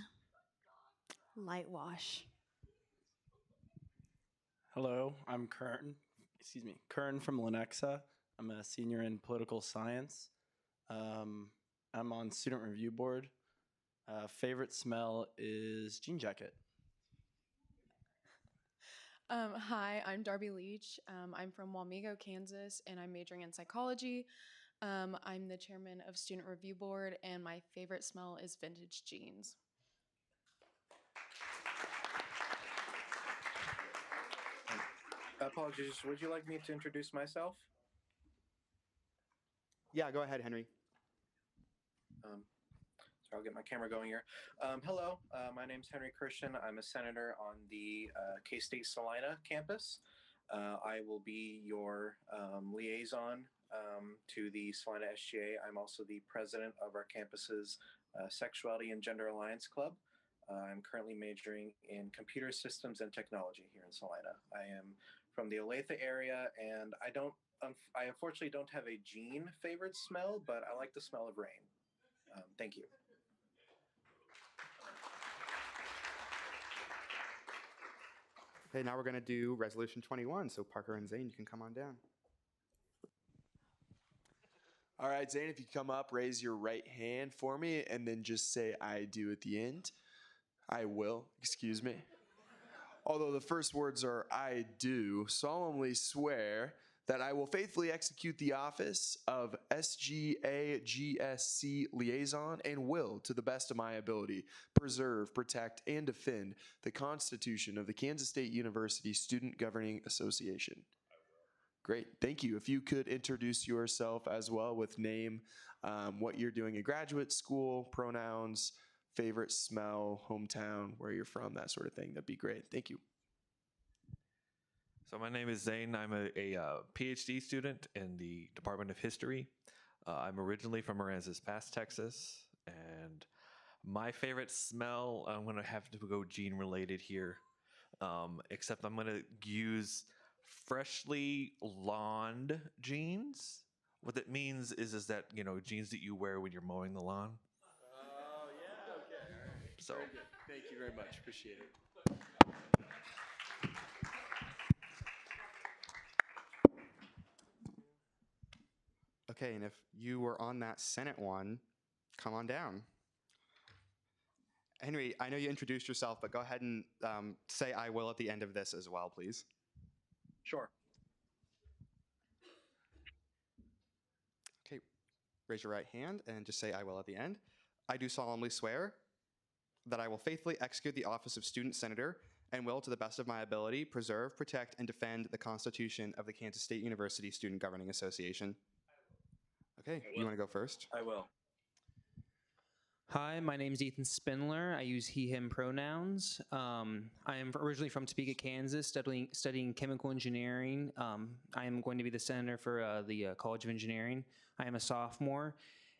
light wash. Hello, I'm Kern from Lenexa. I'm a senior in political science. I'm on Student Review Board. Favorite smell is jean jacket. Hi, I'm Darby Leach. I'm from Wamego, Kansas, and I'm majoring in psychology. I'm the chairman of Student Review Board, and my favorite smell is vintage jeans. Apologies, would you like me to introduce myself? Yeah, go ahead, Henry. So I'll get my camera going here. Hello, my name's Henry Christian. I'm a senator on the K-State Salina campus. I will be your liaison to the Salina SGA. I'm also the president of our campus's Sexuality and Gender Alliance Club. I'm currently majoring in computer systems and technology here in Salina. I am from the Olathe area, and I unfortunately don't have a jean favorite smell, but I like the smell of rain. Thank you. Okay, now we're going to do Resolution 21. So Parker and Zane, you can come on down. All right, Zane, if you come up, raise your right hand for me, and then just say I do at the end. I will, excuse me. Although the first words are I do solemnly swear that I will faithfully execute the office of SGA GSC Liaison and will, to the best of my ability, preserve, protect, and defend the Constitution of the Kansas State University Student Governing Association. Great, thank you. If you could introduce yourself as well with name, what you're doing in graduate school, pronouns, favorite smell, hometown, where you're from, that sort of thing, that'd be great. Thank you. So my name is Zane. I'm a PhD student in the Department of History. I'm originally from Aransas Pass, Texas, and my favorite smell, I'm going to have to go jean related here, except I'm going to use freshly lawned jeans. What that means is that, you know, jeans that you wear when you're mowing the lawn. Oh, yeah, okay. So very good. Thank you very much. Appreciate it. Okay, and if you were on that Senate one, come on down. Henry, I know you introduced yourself, but go ahead and say I will at the end of this as well, please. Sure. Okay, raise your right hand and just say I will at the end. I do solemnly swear that I will faithfully execute the office of Student Senator and will, to the best of my ability, preserve, protect, and defend the Constitution of the Kansas State University Student Governing Association. Okay, you want to go first? I will. Hi, my name is Ethan Spindler. I use he, him pronouns. I am originally from Topeka, Kansas, studying chemical engineering. I am going to be the senator for the College of Engineering. I am a sophomore.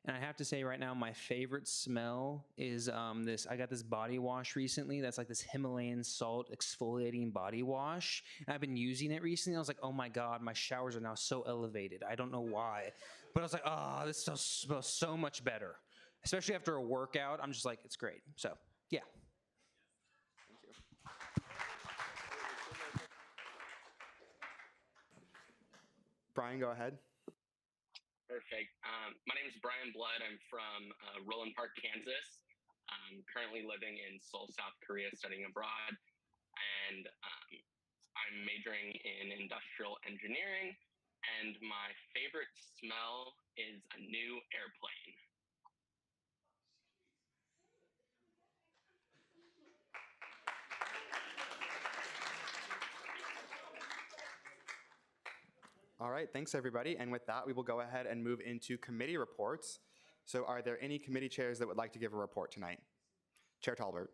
And I have to say right now, my favorite smell is I got this body wash recently that's like this Himalayan salt exfoliating body wash. And I've been using it recently. I was like, oh my God, my showers are now so elevated. I don't know why. But I was like, oh, this smells so much better. Especially after a workout, I'm just like, it's great. So, yeah. Thank you. Brian, go ahead. Perfect. My name is Brian Blood. I'm from Roland Park, Kansas. I'm currently living in Seoul, South Korea, studying abroad. And I'm majoring in industrial engineering. And my favorite smell is a new airplane. All right, thanks everybody. And with that, we will go ahead and move into committee reports. So are there any committee chairs that would like to give a report tonight? Chair Talbert.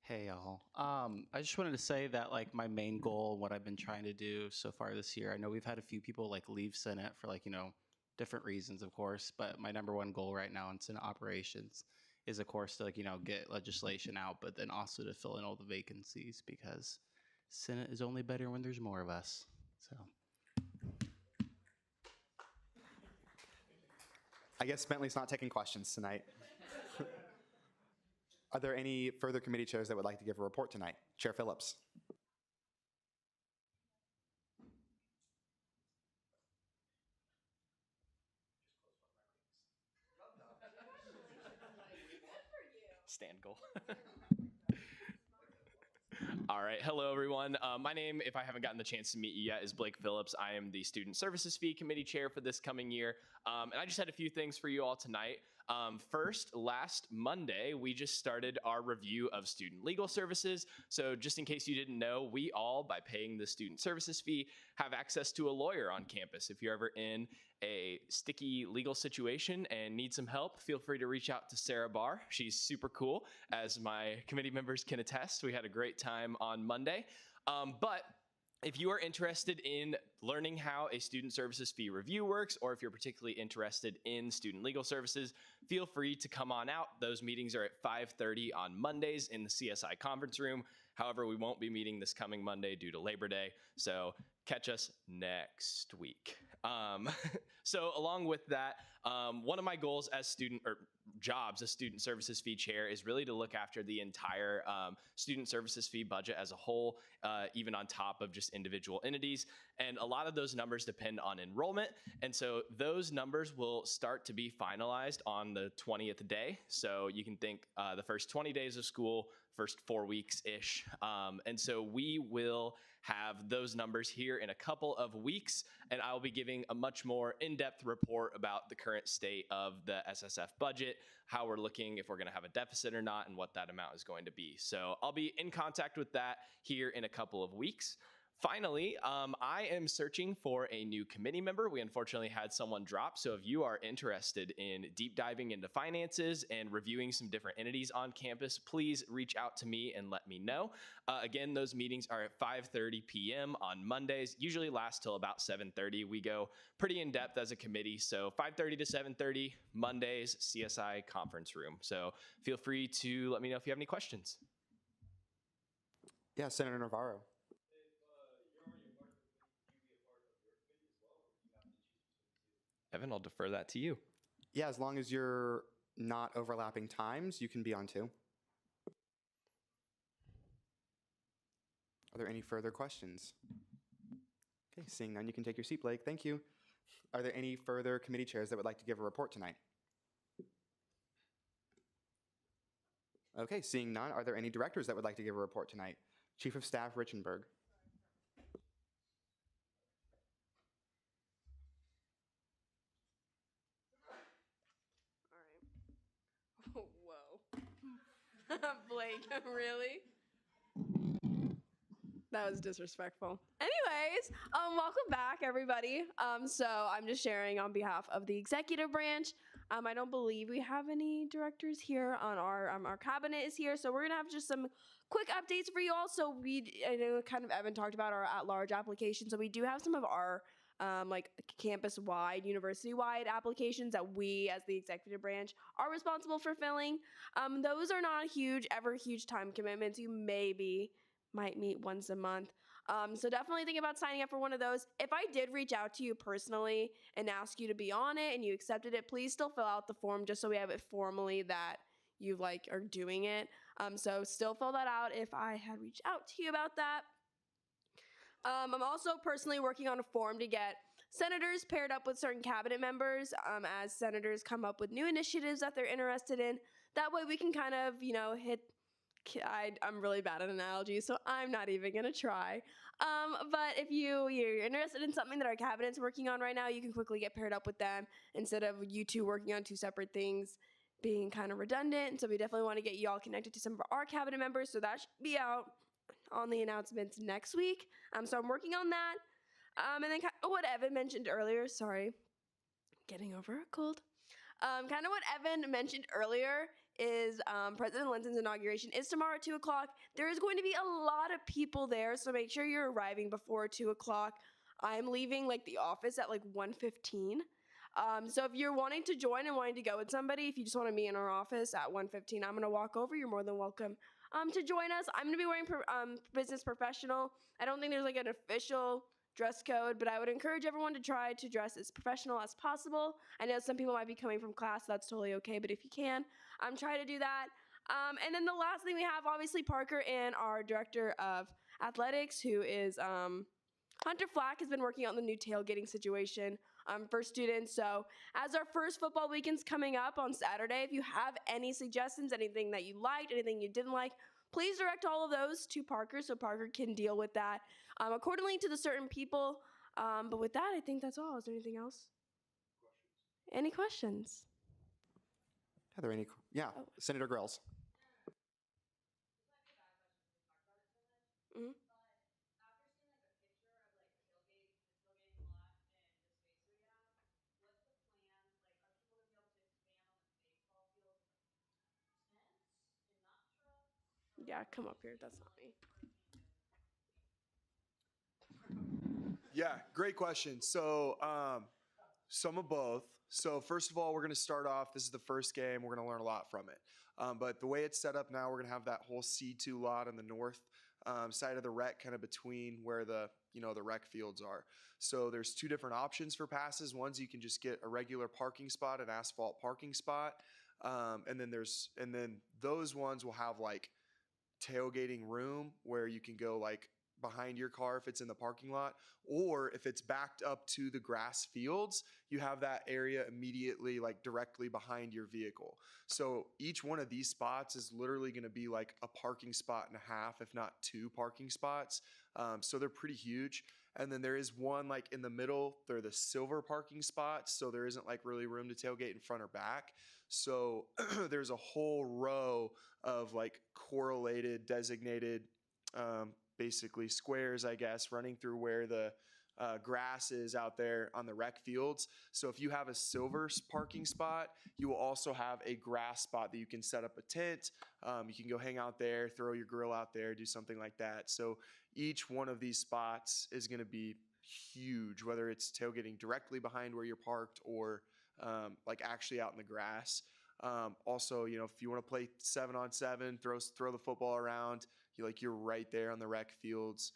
Hey y'all. I just wanted to say that like my main goal, what I've been trying to do so far this year, I know we've had a few people like leave Senate for like, different reasons, of course, but my number one goal right now in Senate operations is of course to get legislation out, but then also to fill in all the vacancies because Senate is only better when there's more of us. So I guess Bentley's not taking questions tonight. Are there any further committee chairs that would like to give a report tonight? Chair Phillips. stand goal. All right. Hello, everyone. My name, if I haven't gotten the chance to meet you yet, is Blake Phillips. I am the Student Services Fee Committee Chair for this coming year. And I just had a few things for you all tonight. First, last Monday, we just started our review of student legal services. So just in case you didn't know, we all, by paying the student services fee, have access to a lawyer on campus. If you're ever in a sticky legal situation and need some help, feel free to reach out to Sarah Barr. She's super cool, as my committee members can attest. We had a great time on Monday. But if you are interested in learning how a student services fee review works, or if you're particularly interested in student legal services, feel free to come on out. Those meetings are at 5:30 on Mondays in the CSI conference room. However, we won't be meeting this coming Monday due to Labor Day, so catch us next week. So along with that, one of my goals as student services fee chair is really to look after the entire student services fee budget as a whole, even on top of just individual entities. And a lot of those numbers depend on enrollment. And so those numbers will start to be finalized on the 20th day. So you can think the first 20 days of school, first 4 weeks-ish. And so we will have those numbers here in a couple of weeks, and I'll be giving a much more in-depth report about the current state of the SSF budget, how we're looking, if we're going to have a deficit or not, and what that amount is going to be. So I'll be in contact with that here in a couple of weeks. Finally, I am searching for a new committee member. We unfortunately had someone drop, so if you are interested in deep diving into finances and reviewing some different entities on campus, please reach out to me and let me know. Again, those meetings are at 5:30 p.m. on Mondays, usually last till about 7:30. We go pretty in-depth as a committee, so 5:30 to 7:30, Mondays, CSI conference room. So feel free to let me know if you have any questions. Yeah, Senator Navarro. Evan, I'll defer that to you. Yeah, as long as you're not overlapping times, you can be on too. Are there any further questions? Okay, seeing none, you can take your seat, Blake. Thank you. Are there any further committee chairs that would like to give a report tonight? Okay, seeing none, are there any directors that would like to give a report tonight? Chief of Staff Richenberg. Whoa. Blake, really? That was disrespectful. Anyways, welcome back, everybody. So I'm just sharing on behalf of the executive branch. I don't believe we have any directors here on our cabinet is here, so we're gonna have just some quick updates for you all. So I know kind of Evan talked about our at-large application, so we do have some of our like campus-wide, university-wide applications that we, as the executive branch, are responsible for filling. Those are not huge time commitments. You might meet once a month. So definitely think about signing up for one of those. If I did reach out to you personally and ask you to be on it and you accepted it, please still fill out the form just so we have it formally that you are doing it. So still fill that out if I had reached out to you about that. I'm also personally working on a form to get senators paired up with certain cabinet members as senators come up with new initiatives that they're interested in. That way we can kind of, I'm really bad at analogies, so I'm not even going to try. But if you're interested in something that our cabinet's working on right now, you can quickly get paired up with them instead of you two working on two separate things being kind of redundant. So we definitely want to get you all connected to some of our cabinet members, so that should be out on the announcements next week. So I'm working on that. And then kind of what Evan mentioned earlier, sorry, getting over a cold. Kind of what Evan mentioned earlier is President Linton's inauguration is tomorrow at 2 o'clock. There is going to be a lot of people there, so make sure you're arriving before 2 o'clock. I'm leaving the office at 1:15. So if you're wanting to join and wanting to go with somebody, if you just want to meet in our office at 1:15, I'm going to walk over. You're more than welcome to join us. I'm going to be wearing business professional. I don't think there's an official dress code, but I would encourage everyone to try to dress as professional as possible. I know some people might be coming from class, that's totally okay, but if you can, try to do that. And then the last thing we have, obviously, Parker and our director of athletics, who is Hunter Flack has been working on the new tailgating situation for students. So, as our first football weekend's coming up on Saturday, if you have any suggestions, anything that you liked, anything you didn't like, please direct all of those to Parker so Parker can deal with that accordingly to the certain people. But with that, I think that's all. Is there anything else? Any questions? Are there any? Yeah, Senator Grills. Mhm. Yeah, come up here. That's not me. Yeah, great question. So, some of both. So, first of all, we're going to start off. This is the first game. We're going to learn a lot from it. But the way it's set up now, we're going to have that whole C2 lot on the north side of the rec, kind of between where the rec fields are. So there's two different options for passes. One's you can just get a regular parking spot, an asphalt parking spot, and then those ones will have like tailgating room where you can go like behind your car if it's in the parking lot, or if it's backed up to the grass fields, you have that area immediately like directly behind your vehicle. So each one of these spots is literally going to be like a parking spot and a half, if not two parking spots. So they're pretty huge. And then there is one like in the middle, they're the silver parking spots. So there isn't like really room to tailgate in front or back. So there's a whole row of like correlated, designated, basically squares, I guess, running through where the grass is out there on the rec fields. So if you have a silver parking spot, you will also have a grass spot that you can set up a tent. You can go hang out there, throw your grill out there, do something like that. So each one of these spots is going to be huge, whether it's tailgating directly behind where you're parked or like actually out in the grass. Also, if you want to play 7-on-7, throw the football around, you're right there on the rec fields.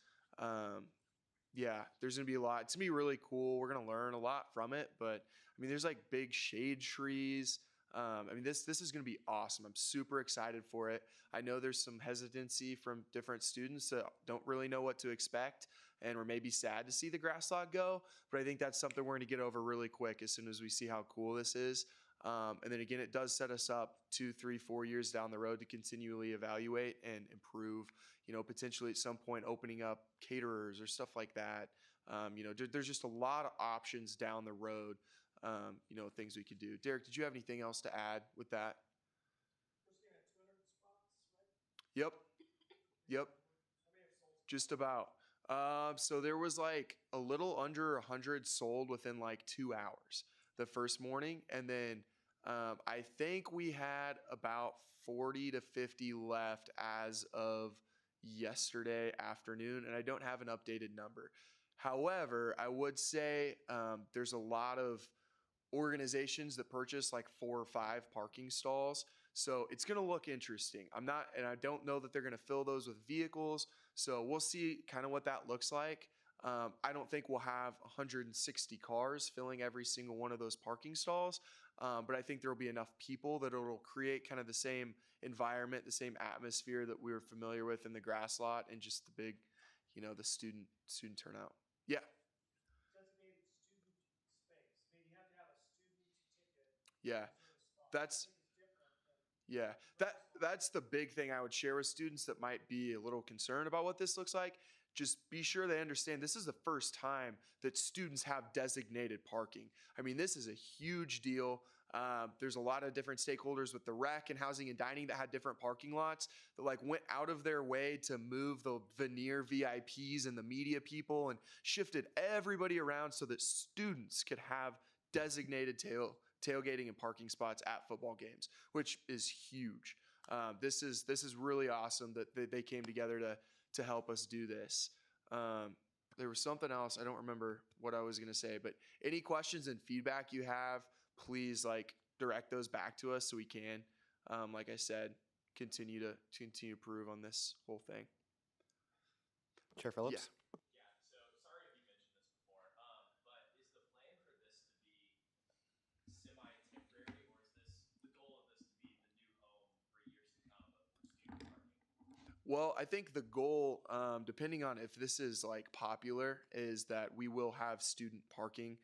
Yeah, there's gonna be a lot. It's gonna be really cool. We're gonna learn a lot from it. But I mean, there's like big shade trees. I mean, this is gonna be awesome. I'm super excited for it. I know there's some hesitancy from different students that don't really know what to expect and were maybe sad to see the grass lot go. But I think that's something we're gonna get over really quick as soon as we see how cool this is. And then again, it does set us up 2, 3, 4 years down the road to continually evaluate and improve, potentially at some point opening up caterers or stuff like that. There's just a lot of options down the road, things we could do. Derek, did you have anything else to add with that? Yep. Just about. So there was like a little under 100 sold within like 2 hours the first morning. And then I think we had about 40 to 50 left as of yesterday afternoon, and I don't have an updated number. However, I would say there's a lot of organizations that purchase like 4 or 5 parking stalls. So it's going to look interesting. I don't know that they're going to fill those with vehicles. So we'll see kind of what that looks like. I don't think we'll have 160 cars filling every single one of those parking stalls. But I think there will be enough people that it'll create kind of the same environment, the same atmosphere that we were familiar with in the grass lot and just the big, the student turnout. Yeah. Yeah. That's the big thing I would share with students that might be a little concerned about what this looks like. Just be sure they understand this is the first time that students have designated parking. I mean, this is a huge deal. There's a lot of different stakeholders with the rec and housing and dining that had different parking lots that like went out of their way to move the veneer VIPs and the media people and shifted everybody around so that students could have designated tailgating and parking spots at football games, which is huge. This is really awesome that they came together to help us do this. There was something else. I don't remember what I was going to say, but any questions and feedback you have, please direct those back to us so we can, like I said, continue to improve on this whole thing. Chair Phillips? Yeah, so sorry if you mentioned this before, but is the plan for this to be semi-temporary, or is the goal of this to be the new home for years to come of student parking? Well, I think the goal, depending on if this is like popular, is that we will have student parking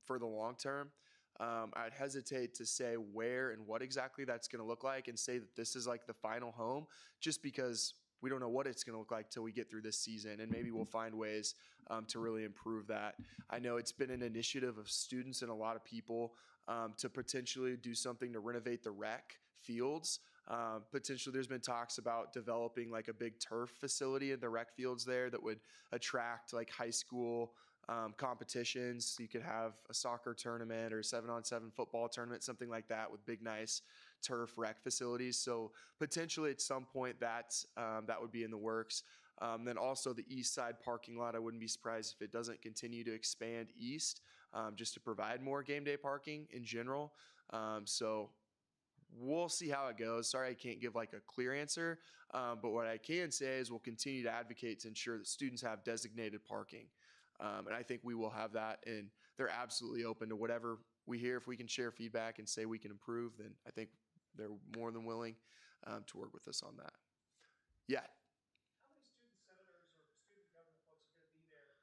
for the long term. I'd hesitate to say where and what exactly that's going to look like and say that this is like the final home, just because we don't know what it's going to look like till we get through this season, and maybe we'll find ways to really improve that. I know it's been an initiative of students and a lot of people to potentially do something to renovate the rec fields. Potentially, there's been talks about developing like a big turf facility in the rec fields there that would attract like high school competitions. So you could have a soccer tournament or a 7-on-7 football tournament, something like that, with big, nice turf rec facilities. So potentially at some point that would be in the works. Then also the east side parking lot, I wouldn't be surprised if it doesn't continue to expand east, just to provide more game day parking in general. So we'll see how it goes. Sorry, I can't give like a clear answer, but what I can say is we'll continue to advocate to ensure that students have designated parking. And I think we will have that, and they're absolutely open to whatever we hear. If we can share feedback and say we can improve, then I think they're more than willing to work with us on that. Yeah. How many student senators or student government folks are going to be there on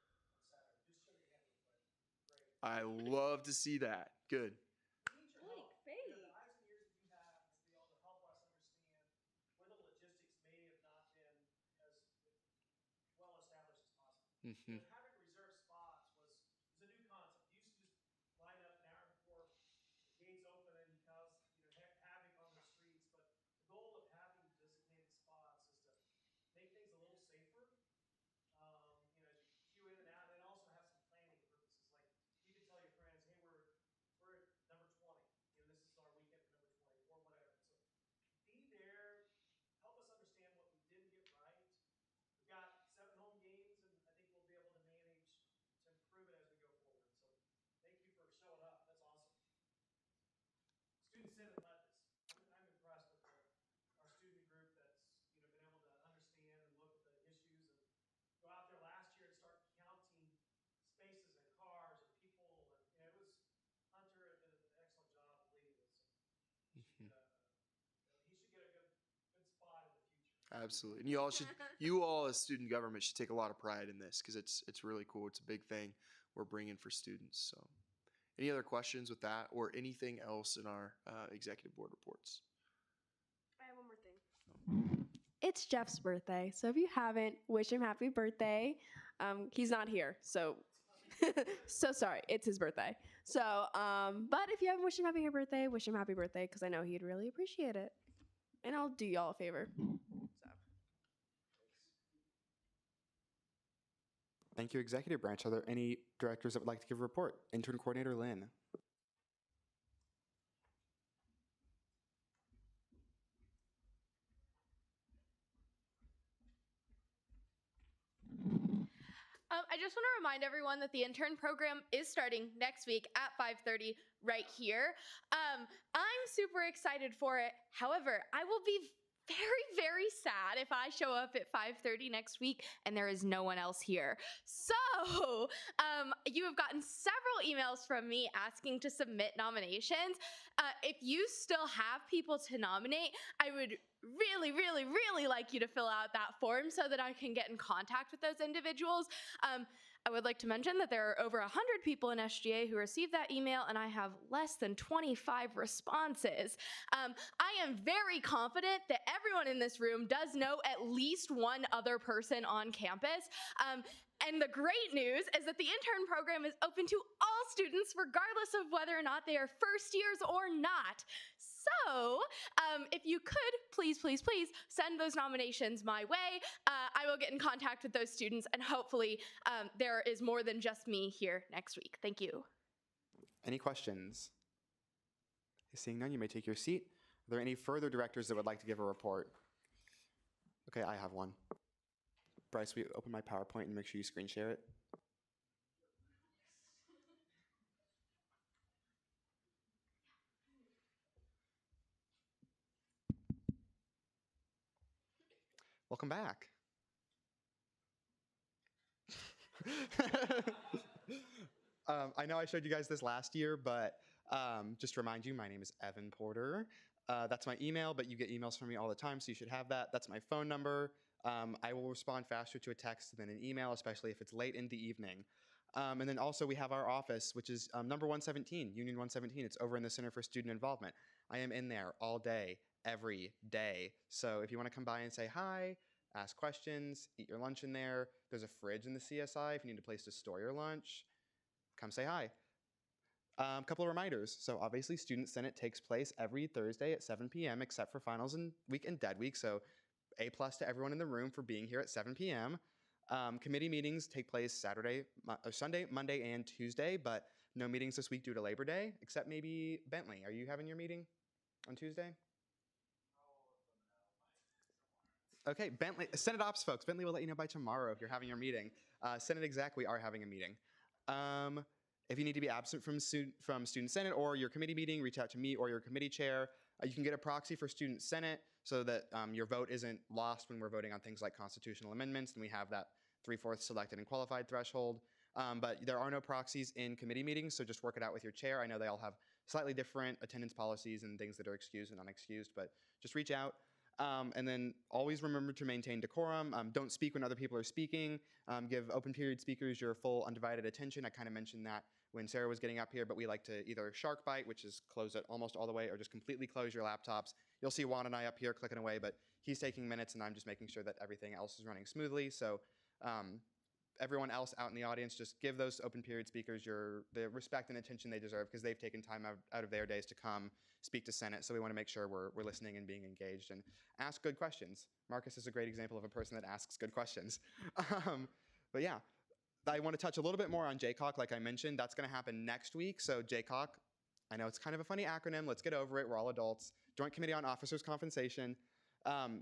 Saturday? Just show your hand real quick. Great. I love to see that. Good. We need your help. You know, the eyes and ears that you have will be able to help us understand where the logistics may have not been as well established as possible. Mhm. But having reserved spots was a new concept. You used to just line up an hour before the gates open and cause havoc on the streets. But the goal of having designated spots is to make things a little safer. As you queue in and out, and also have some planning purposes. Like you can tell your friends, hey, we're at number 20. This is our weekend for number 20 or whatever. So be there, help us understand what we didn't get right. We've got 7 home games, and I think we'll be able to manage to improve it as we go forward. So thank you for showing up. That's awesome. Student Senate led this. I'm impressed with our student group that's been able to understand and look at the issues and go out there last year and start counting spaces and cars and people. And it was Hunter did an excellent job of leading this. So he should get a good spot in the future. Absolutely. And you all as student government should take a lot of pride in this, because it's really cool. It's a big thing we're bringing for students. So any other questions with that or anything else in our executive board reports? I have one more thing. It's Jeff's birthday, so if you haven't, wish him happy birthday. He's not here, so so sorry. It's his birthday. So, but if you haven't wished him happy birthday, wish him happy birthday, because I know he'd really appreciate it. And I'll do y'all a favor. So. Thank you, Executive Branch. Are there any directors that would like to give a report? Intern Coordinator Lynn. I just want to remind everyone that the intern program is starting next week at 5:30 right here. I'm super excited for it. However, I will be very, very sad if I show up at 5:30 next week and there is no one else here. So you have gotten several emails from me asking to submit nominations. If you still have people to nominate, I would really, really, really like you to fill out that form so that I can get in contact with those individuals. I would like to mention that there are over 100 people in SGA who received that email, and I have less than 25 responses. I am very confident that everyone in this room does know at least one other person on campus. And the great news is that the intern program is open to all students, regardless of whether or not they are first years or not. So if you could, please, please, please send those nominations my way. I will get in contact with those students, and hopefully there is more than just me here next week. Thank you. Any questions? Seeing none, you may take your seat. Are there any further directors that would like to give a report? Okay, I have one. Bryce, will you open my PowerPoint and make sure you screen share it? Welcome back. I know I showed you guys this last year, but just to remind you, my name is Evan Porter. That's my email, but you get emails from me all the time, so you should have that. That's my phone number. I will respond faster to a text than an email, especially if it's late in the evening. And then also we have our office, which is number 117, Union 117. It's over in the Center for Student Involvement. I am in there all day, every day. So if you want to come by and say hi, ask questions, eat your lunch in there. There's a fridge in the CSI if you need a place to store your lunch. Come say hi. Couple of reminders. So obviously Student Senate takes place every Thursday at 7 p.m. except for finals and week and dead week. So A+ to everyone in the room for being here at 7 p.m. Committee meetings take place Sunday, Monday, and Tuesday, but no meetings this week due to Labor Day, except maybe Bentley. Are you having your meeting on Tuesday? Okay, Bentley, Senate Ops folks, Bentley will let you know by tomorrow if you're having your meeting. Senate Exec, we are having a meeting. If you need to be absent from Student Senate or your committee meeting, reach out to me or your committee chair. You can get a proxy for Student Senate so that your vote isn't lost when we're voting on things like constitutional amendments, and we have that 3/4 selected and qualified threshold. But there are no proxies in committee meetings, so just work it out with your chair. I know they all have slightly different attendance policies and things that are excused and unexcused, but just reach out. And then always remember to maintain decorum. Don't speak when other people are speaking. Give open period speakers your full undivided attention. I kind of mentioned that when Sarah was getting up here, but we like to either shark bite, which is close it almost all the way, or just completely close your laptops. You'll see Juan and I up here clicking away, but he's taking minutes and I'm just making sure that everything else is running smoothly. So everyone else out in the audience, just give those open period speakers the respect and attention they deserve because they've taken time out of their days to come speak to Senate. So we want to make sure we're listening and being engaged and ask good questions. Marcus is a great example of a person that asks good questions. But yeah, I want to touch a little bit more on JCOC. Like I mentioned, that's going to happen next week. So JCOC, I know it's kind of a funny acronym. Let's get over it. We're all adults. Joint Committee on Officers' Compensation.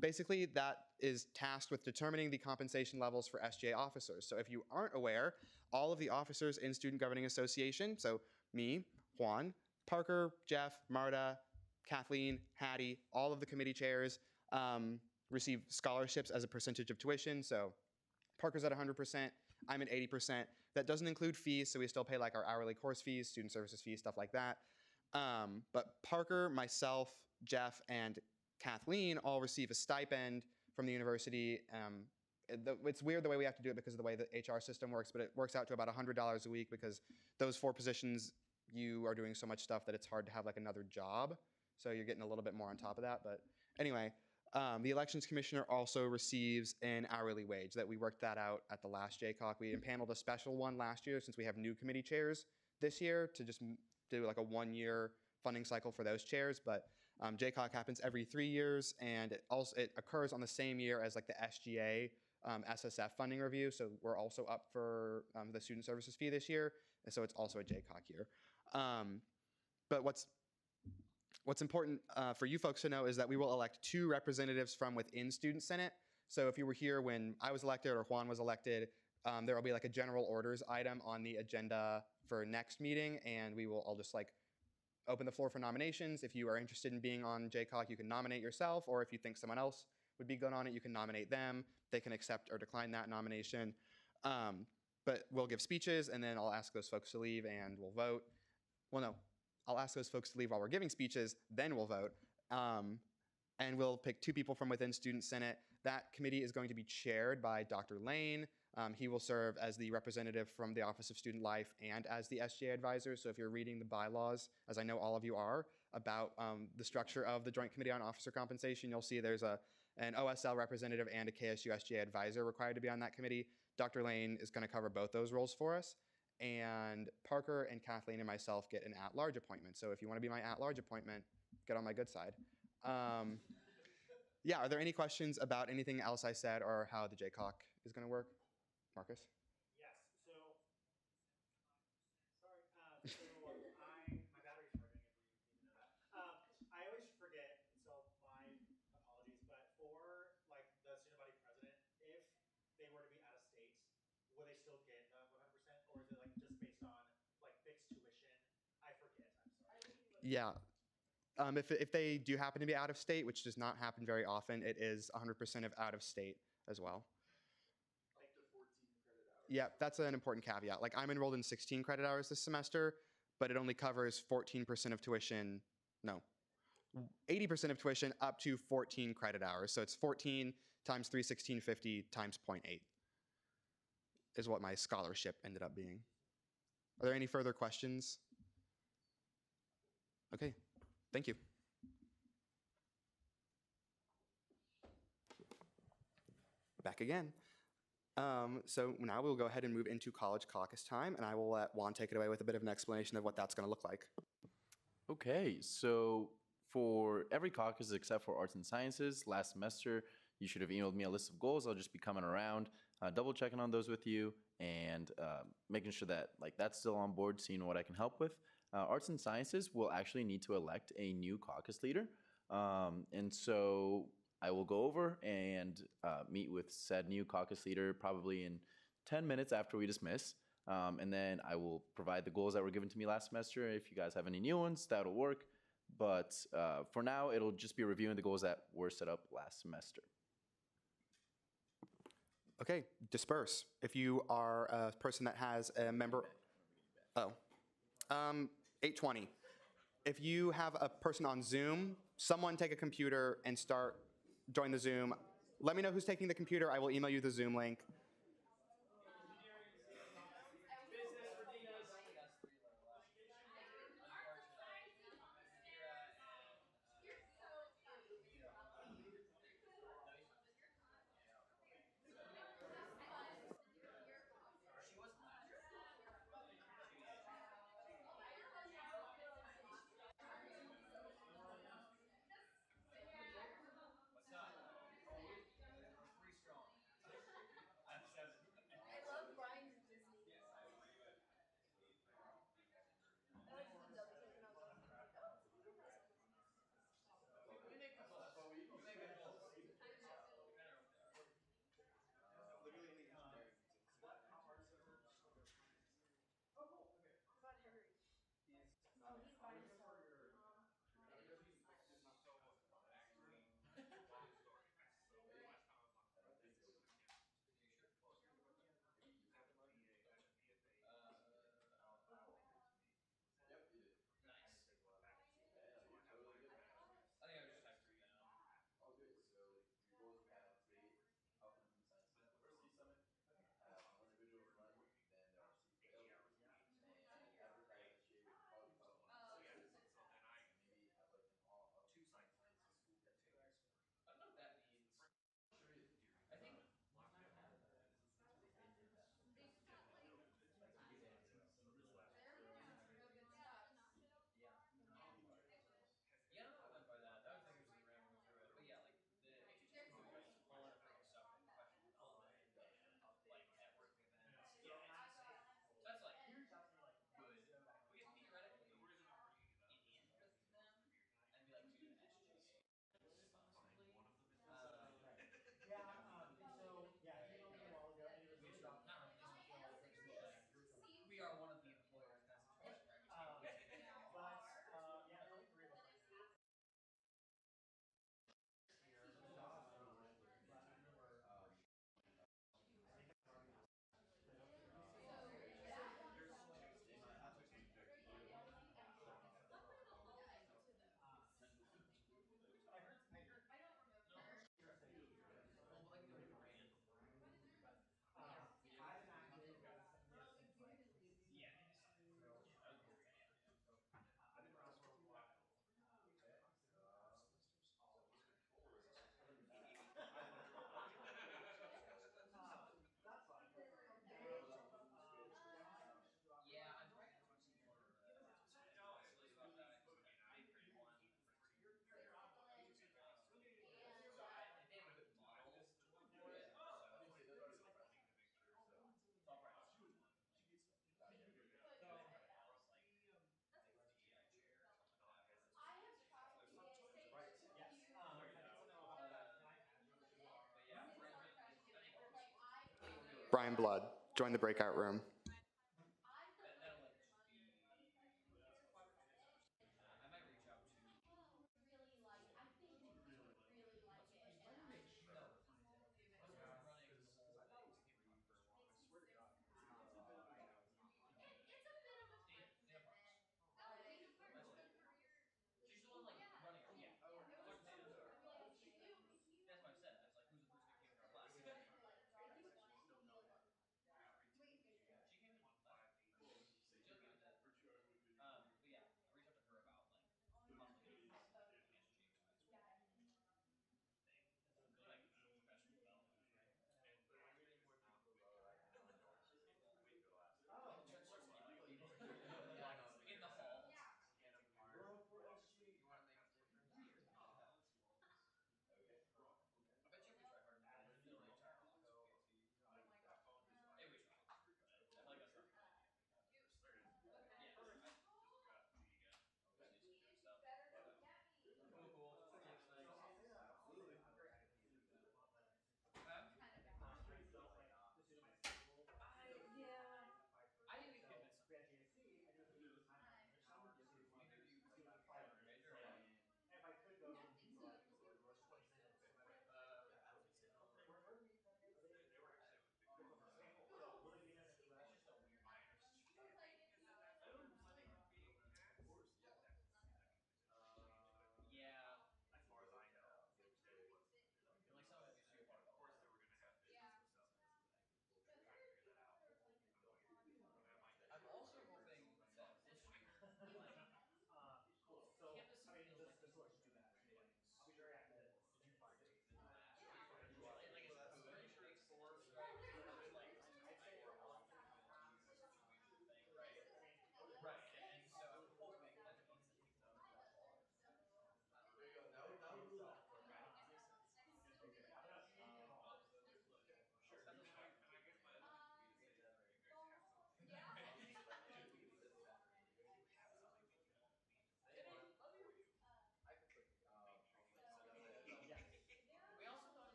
Basically, that is tasked with determining the compensation levels for SGA officers. So if you aren't aware, all of the officers in Student Governing Association, so me, Juan, Parker, Jeff, Marta, Kathleen, Hattie, all of the committee chairs receive scholarships as a percentage of tuition. So Parker's at 100%, I'm at 80%. That doesn't include fees, so we still pay like our hourly course fees, student services fees, stuff like that. But Parker, myself, Jeff, and Kathleen all receive a stipend from the university. It's weird the way we have to do it because of the way the HR system works, but it works out to about $100 a week because those 4 positions, you are doing so much stuff that it's hard to have like another job. So you're getting a little bit more on top of that. But anyway, the elections commissioner also receives an hourly wage. That we worked that out at the last JCOC. We impaneled a special one last year since we have new committee chairs this year to just do like a 1-year funding cycle for those chairs. But JCOC happens every 3 years, and it occurs on the same year as like the SGA SSF funding review. So we're also up for the student services fee this year, and so it's also a JCOC year. But what's important for you folks to know is that we will elect 2 representatives from within Student Senate. So if you were here when I was elected or Juan was elected, there will be like a general orders item on the agenda for next meeting, and I'll just like open the floor for nominations. If you are interested in being on JCOC, you can nominate yourself, or if you think someone else would be good on it, you can nominate them. They can accept or decline that nomination. But we'll give speeches, and then I'll ask those folks to leave, and we'll vote. Well, no, I'll ask those folks to leave while we're giving speeches, then we'll vote. And we'll pick 2 people from within Student Senate. That committee is going to be chaired by Dr. Lane. He will serve as the representative from the Office of Student Life and as the SGA advisor. So if you're reading the bylaws, as I know all of you are, about the structure of the Joint Committee on Officer Compensation, you'll see there's an OSL representative and a KSU SGA advisor required to be on that committee. Dr. Lane is going to cover both those roles for us. And Parker and Kathleen and myself get an at-large appointment. So if you want to be my at-large appointment, get on my good side. Yeah, are there any questions about anything else I said or how the JCOC is going to work? Marcus? Yes. So, sorry. My battery's charging. If you need to know that. I always forget. So my apologies. But for like the student body president, if they were to be out of state, will they still get 100%, or is it like just based on like fixed tuition? I forget. I'm sorry. Yeah. If they do happen to be out of state, which does not happen very often, it is 100% of out of state as well. Yeah, that's an important caveat. Like I'm enrolled in 16 credit hours this semester, but it only covers 14% of tuition. No, 80% of tuition up to 14 credit hours. So it's 14 times 316.50 times 0.8 is what my scholarship ended up being. Are there any further questions? Okay, thank you. Back again. So now we'll go ahead and move into college caucus time, and I will let Juan take it away with a bit of an explanation of what that's going to look like. Okay, so for every caucus except for arts and sciences, last semester you should have emailed me a list of goals. I'll just be coming around, double checking on those with you, and making sure that that's still on board, seeing what I can help with. Arts and sciences will actually need to elect a new caucus leader, and so I will go over and meet with said new caucus leader probably in 10 minutes after we dismiss. And then I will provide the goals that were given to me last semester. If you guys have any new ones, that'll work. But for now, it'll just be reviewing the goals that were set up last semester. Okay, disperse. If you are a person that has a member, 8:20. If you have a person on Zoom, someone take a computer and join the Zoom. Let me know who's taking the computer. I will email you the Zoom link. Brian Blood, join the breakout room.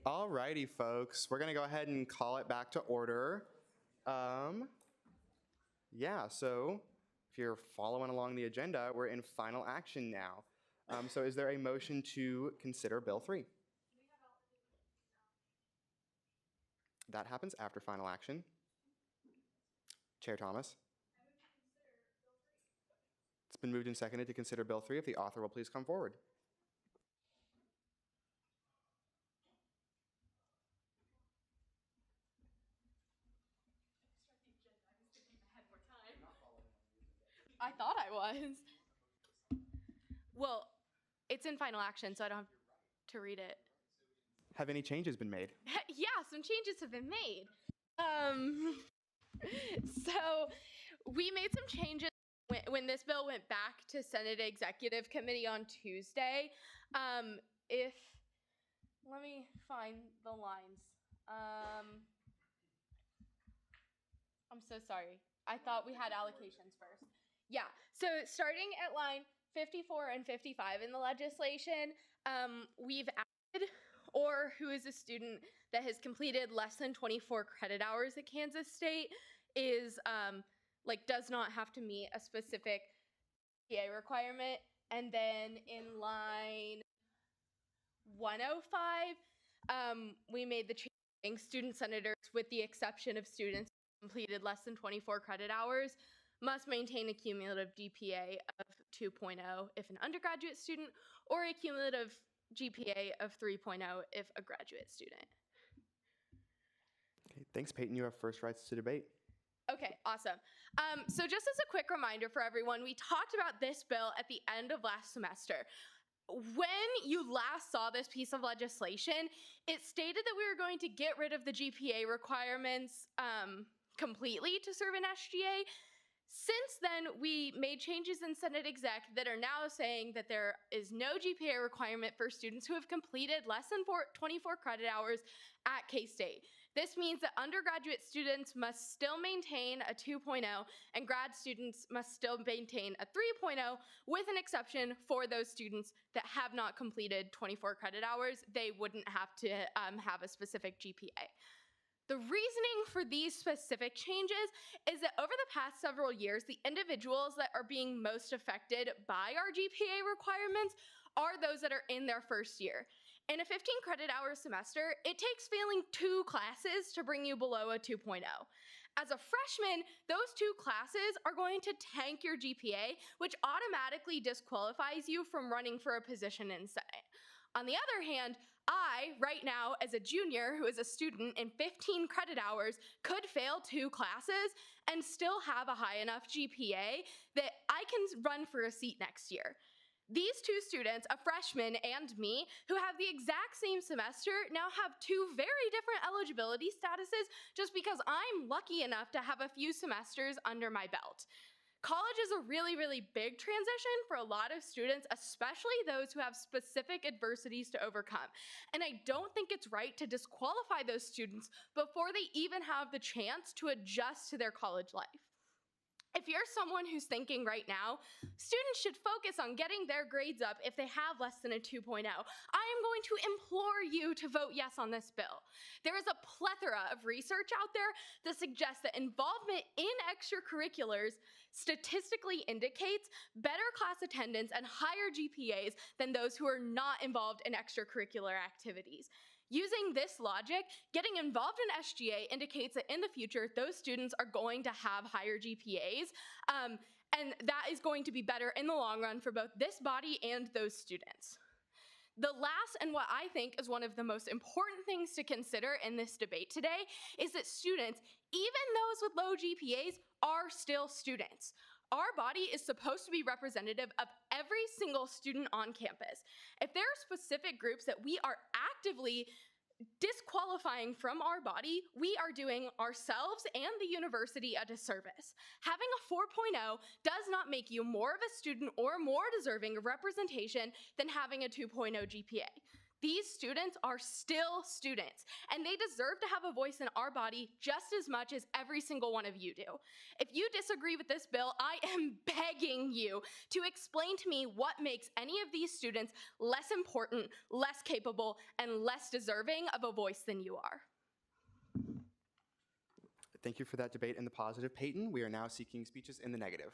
Alrighty, folks. We're going to go ahead and call it back to order. Yeah, so if you're following along the agenda, we're in final action now. So is there a motion to consider Bill 3? That happens after final action. Chair Thomas. It's been moved and seconded to consider Bill 3. If the author will please come forward. I thought I was. Well, it's in final action, so I don't have to read it. Have any changes been made? Yeah, some changes have been made. So we made some changes when this bill went back to Senate Executive Committee on Tuesday. Let me find the lines. I'm so sorry. I thought we had allocations first. Yeah, so starting at line 54 and 55 in the legislation, we've added or who is a student that has completed less than 24 credit hours at Kansas State is does not have to meet a specific GPA requirement. And then in line 105, we made the change student senators, with the exception of students who completed less than 24 credit hours, must maintain a cumulative GPA of 2.0 if an undergraduate student, or a cumulative GPA of 3.0 if a graduate student. Okay, thanks, Peyton. You have first rights to debate. Okay, awesome. So just as a quick reminder for everyone, we talked about this bill at the end of last semester. When you last saw this piece of legislation, it stated that we were going to get rid of the GPA requirements completely to serve an SGA. Since then, we made changes in Senate Exec that are now saying that there is no GPA requirement for students who have completed less than 24 credit hours at K-State. This means that undergraduate students must still maintain a 2.0 and grad students must still maintain a 3.0, with an exception for those students that have not completed 24 credit hours. They wouldn't have to have a specific GPA. The reasoning for these specific changes is that over the past several years, the individuals that are being most affected by our GPA requirements are those that are in their first year. In a 15 credit hour semester, it takes failing 2 classes to bring you below a 2.0. As a freshman, those 2 classes are going to tank your GPA, which automatically disqualifies you from running for a position in Senate. On the other hand, I, right now, as a junior who is a student in 15 credit hours, could fail 2 classes and still have a high enough GPA that I can run for a seat next year. These 2 students, a freshman and me, who have the exact same semester, now have 2 very different eligibility statuses just because I'm lucky enough to have a few semesters under my belt. College is a really, really big transition for a lot of students, especially those who have specific adversities to overcome. And I don't think it's right to disqualify those students before they even have the chance to adjust to their college life. If you're someone who's thinking right now, students should focus on getting their grades up if they have less than a 2.0, I am going to implore you to vote yes on this bill. There is a plethora of research out there that suggests that involvement in extracurriculars statistically indicates better class attendance and higher GPAs than those who are not involved in extracurricular activities. Using this logic, getting involved in SGA indicates that in the future, those students are going to have higher GPAs, and that is going to be better in the long run for both this body and those students. The last, and what I think is one of the most important things to consider in this debate today, is that students, even those with low GPAs, are still students. Our body is supposed to be representative of every single student on campus. If there are specific groups that we are actively disqualifying from our body, we are doing ourselves and the university a disservice. Having a 4.0 does not make you more of a student or more deserving of representation than having a 2.0 GPA. These students are still students, and they deserve to have a voice in our body just as much as every single one of you do. If you disagree with this bill, I am begging you to explain to me what makes any of these students less important, less capable, and less deserving of a voice than you are. Thank you for that debate in the positive, Peyton. We are now seeking speeches in the negative.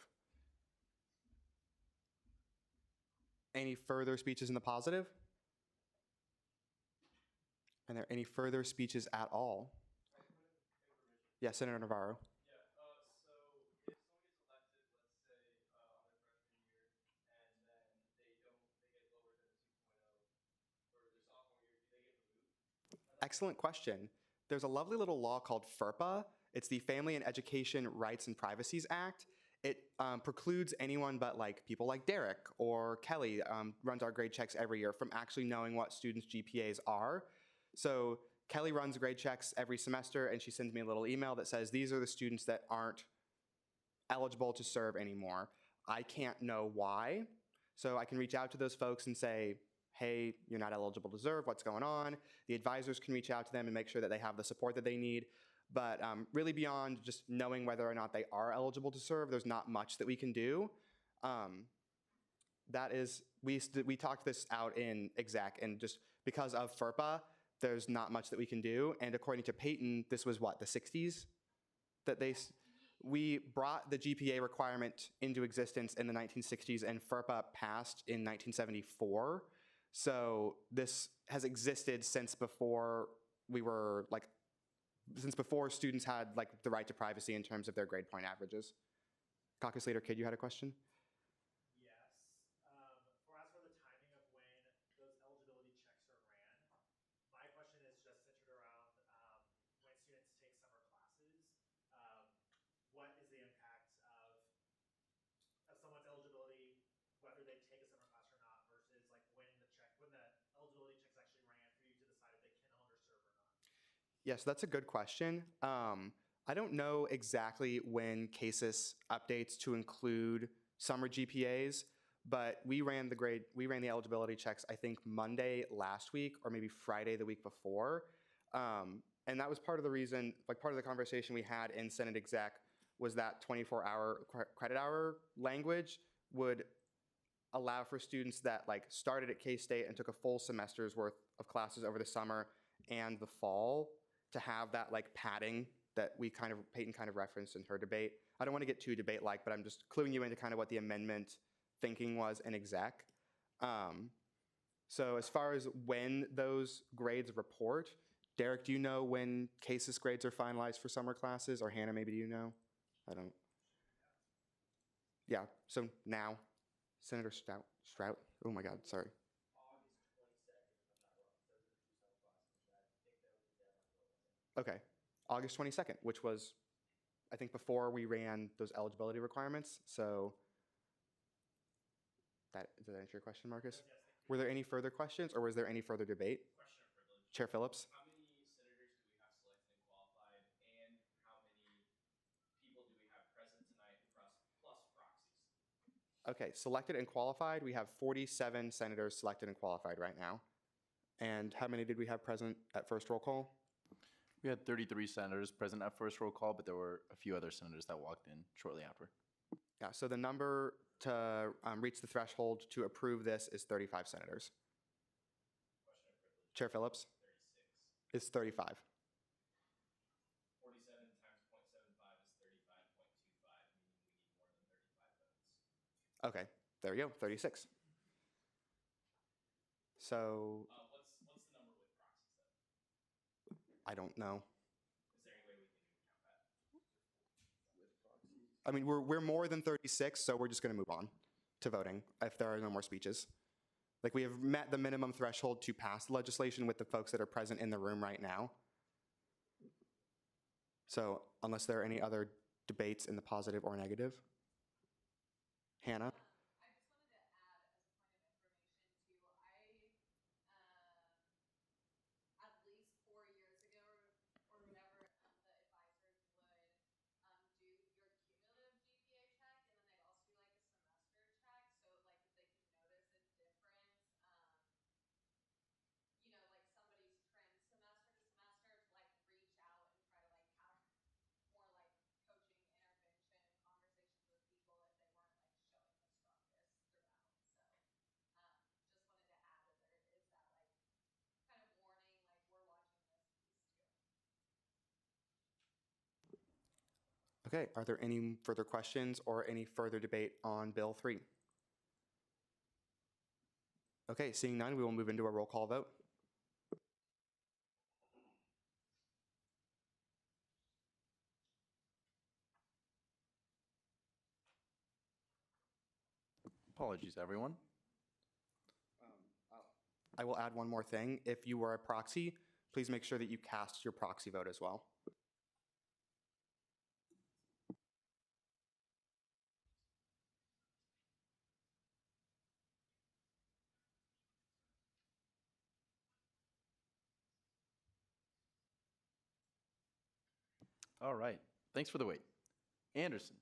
Any further speeches in the positive? Are there any further speeches at all? Yes, Senator Navarro. Excellent question. There's a lovely little law called FERPA. It's the Family and Education Rights and Privacies Act. It precludes anyone but like people like Derek or Kelly, runs our grade checks every year, from actually knowing what students' GPAs are. So Kelly runs grade checks every semester, and she sends me a little email that says, these are the students that aren't eligible to serve anymore. I can't know why. So I can reach out to those folks and say, hey, you're not eligible to serve, what's going on? The advisors can reach out to them and make sure that they have the support that they need. But really beyond just knowing whether or not they are eligible to serve, there's not much that we can do. We talked this out in exec, and just because of FERPA, there's not much that we can do. And according to Peyton, this was what, the 60s? We brought the GPA requirement into existence in the 1960s, and FERPA passed in 1974. So this has existed since before since before students had like the right to privacy in terms of their grade point averages. Caucus Leader Kidd, you had a question? As for the timing of when those eligibility checks are ran, my question is just centered around when students take summer classes. What is the impact of someone's eligibility, whether they take a summer class or not, versus like when the eligibility checks actually ran for you to decide if they can no longer serve or not? Yes, that's a good question. I don't know exactly when CASIS updates to include summer GPAs, but we ran the eligibility checks, I think Monday last week or maybe Friday the week before. And that was part of the reason, like part of the conversation we had in Senate Exec was that 24-hour credit hour language would allow for students that like started at K-State and took a full semester's worth of classes over the summer and the fall to have that like padding that Peyton kind of referenced in her debate. I don't want to get too debate-like, but I'm just cluing you into kind of what the amendment thinking was in exec. So as far as when those grades report, Derek, do you know when CASIS grades are finalized for summer classes? Or Hannah, maybe do you know? I don't. Yeah, so now, Senator Strout. Oh my God, sorry. Okay, August 22nd, which was, I think, before we ran those eligibility requirements. So, does that answer your question, Marcus? Yes, were there any further questions, or was there any further debate? Chair Phillips. How many senators do we have selected and qualified, and how many people do we have present tonight plus proxies? Okay, selected and qualified, we have 47 senators selected and qualified right now. And how many did we have present at first roll call? We had 33 senators present at first roll call, but there were a few other senators that walked in shortly after. Yeah, so the number to reach the threshold to approve this is 35 senators. Chair Phillips? Is 35. 47 times 0.75 is 35.25, meaning we need more than 35 votes. Okay, there you go, 36. So What's the number with proxies then? I don't know. Is there any way we can count that? With proxies? I mean, we're more than 36, so we're just going to move on to voting if there are no more speeches. Like, we have met the minimum threshold to pass the legislation with the folks that are present in the room right now. So unless there are any other debates in the positive or negative. Hannah? Okay, are there any further questions or any further debate on Bill 3? Okay, seeing none, we will move into a roll call vote. Apologies, everyone. I will add one more thing. If you were a proxy, please make sure that you cast your proxy vote as well. All right. Thanks for the wait. Anderson.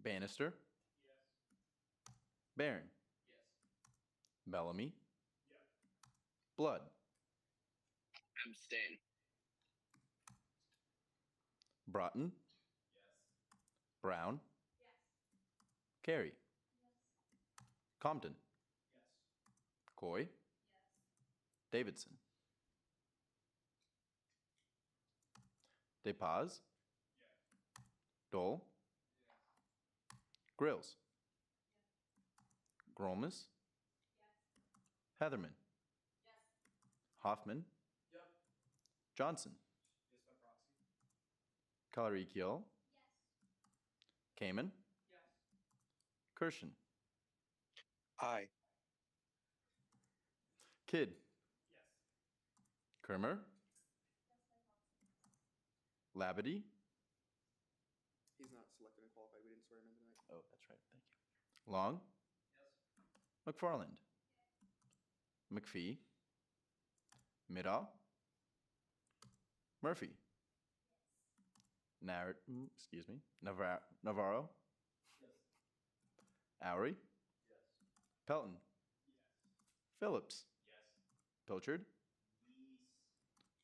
Bannister. Barron. Bellamy. Blood. Abstain. Broughton. Brown. Carey. Compton. Coy. Davidson. DePaz. Dole. Grills. Gromas. Heatherman. Hoffman. Johnson. Kalarikiel. Kamen. Kirshen. Aye. Kidd. Kermer. Labadie. He's not selected and qualified. We didn't swear him in tonight. Oh, that's right. Thank you. Long. McFarland. McPhee. Middaw. Murphy. Navarro. Oury. Pelton. Phillips. Pilchard.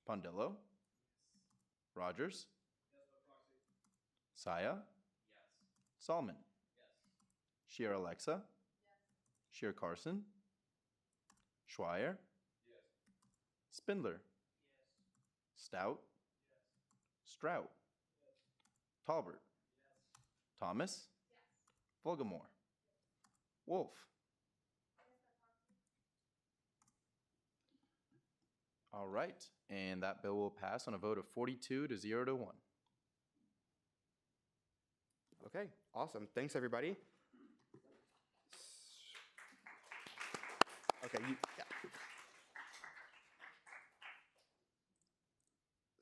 Pondillo. Rogers. Saya. Salmon. Shear Alexa. Shear Carson. Schweier. Spindler. Stout. Strout. Talbert. Thomas. Volgamore. Wolf. All right, and that bill will pass on a vote of 42 to 0 to 1. Okay, awesome. Thanks, everybody. Okay, yeah.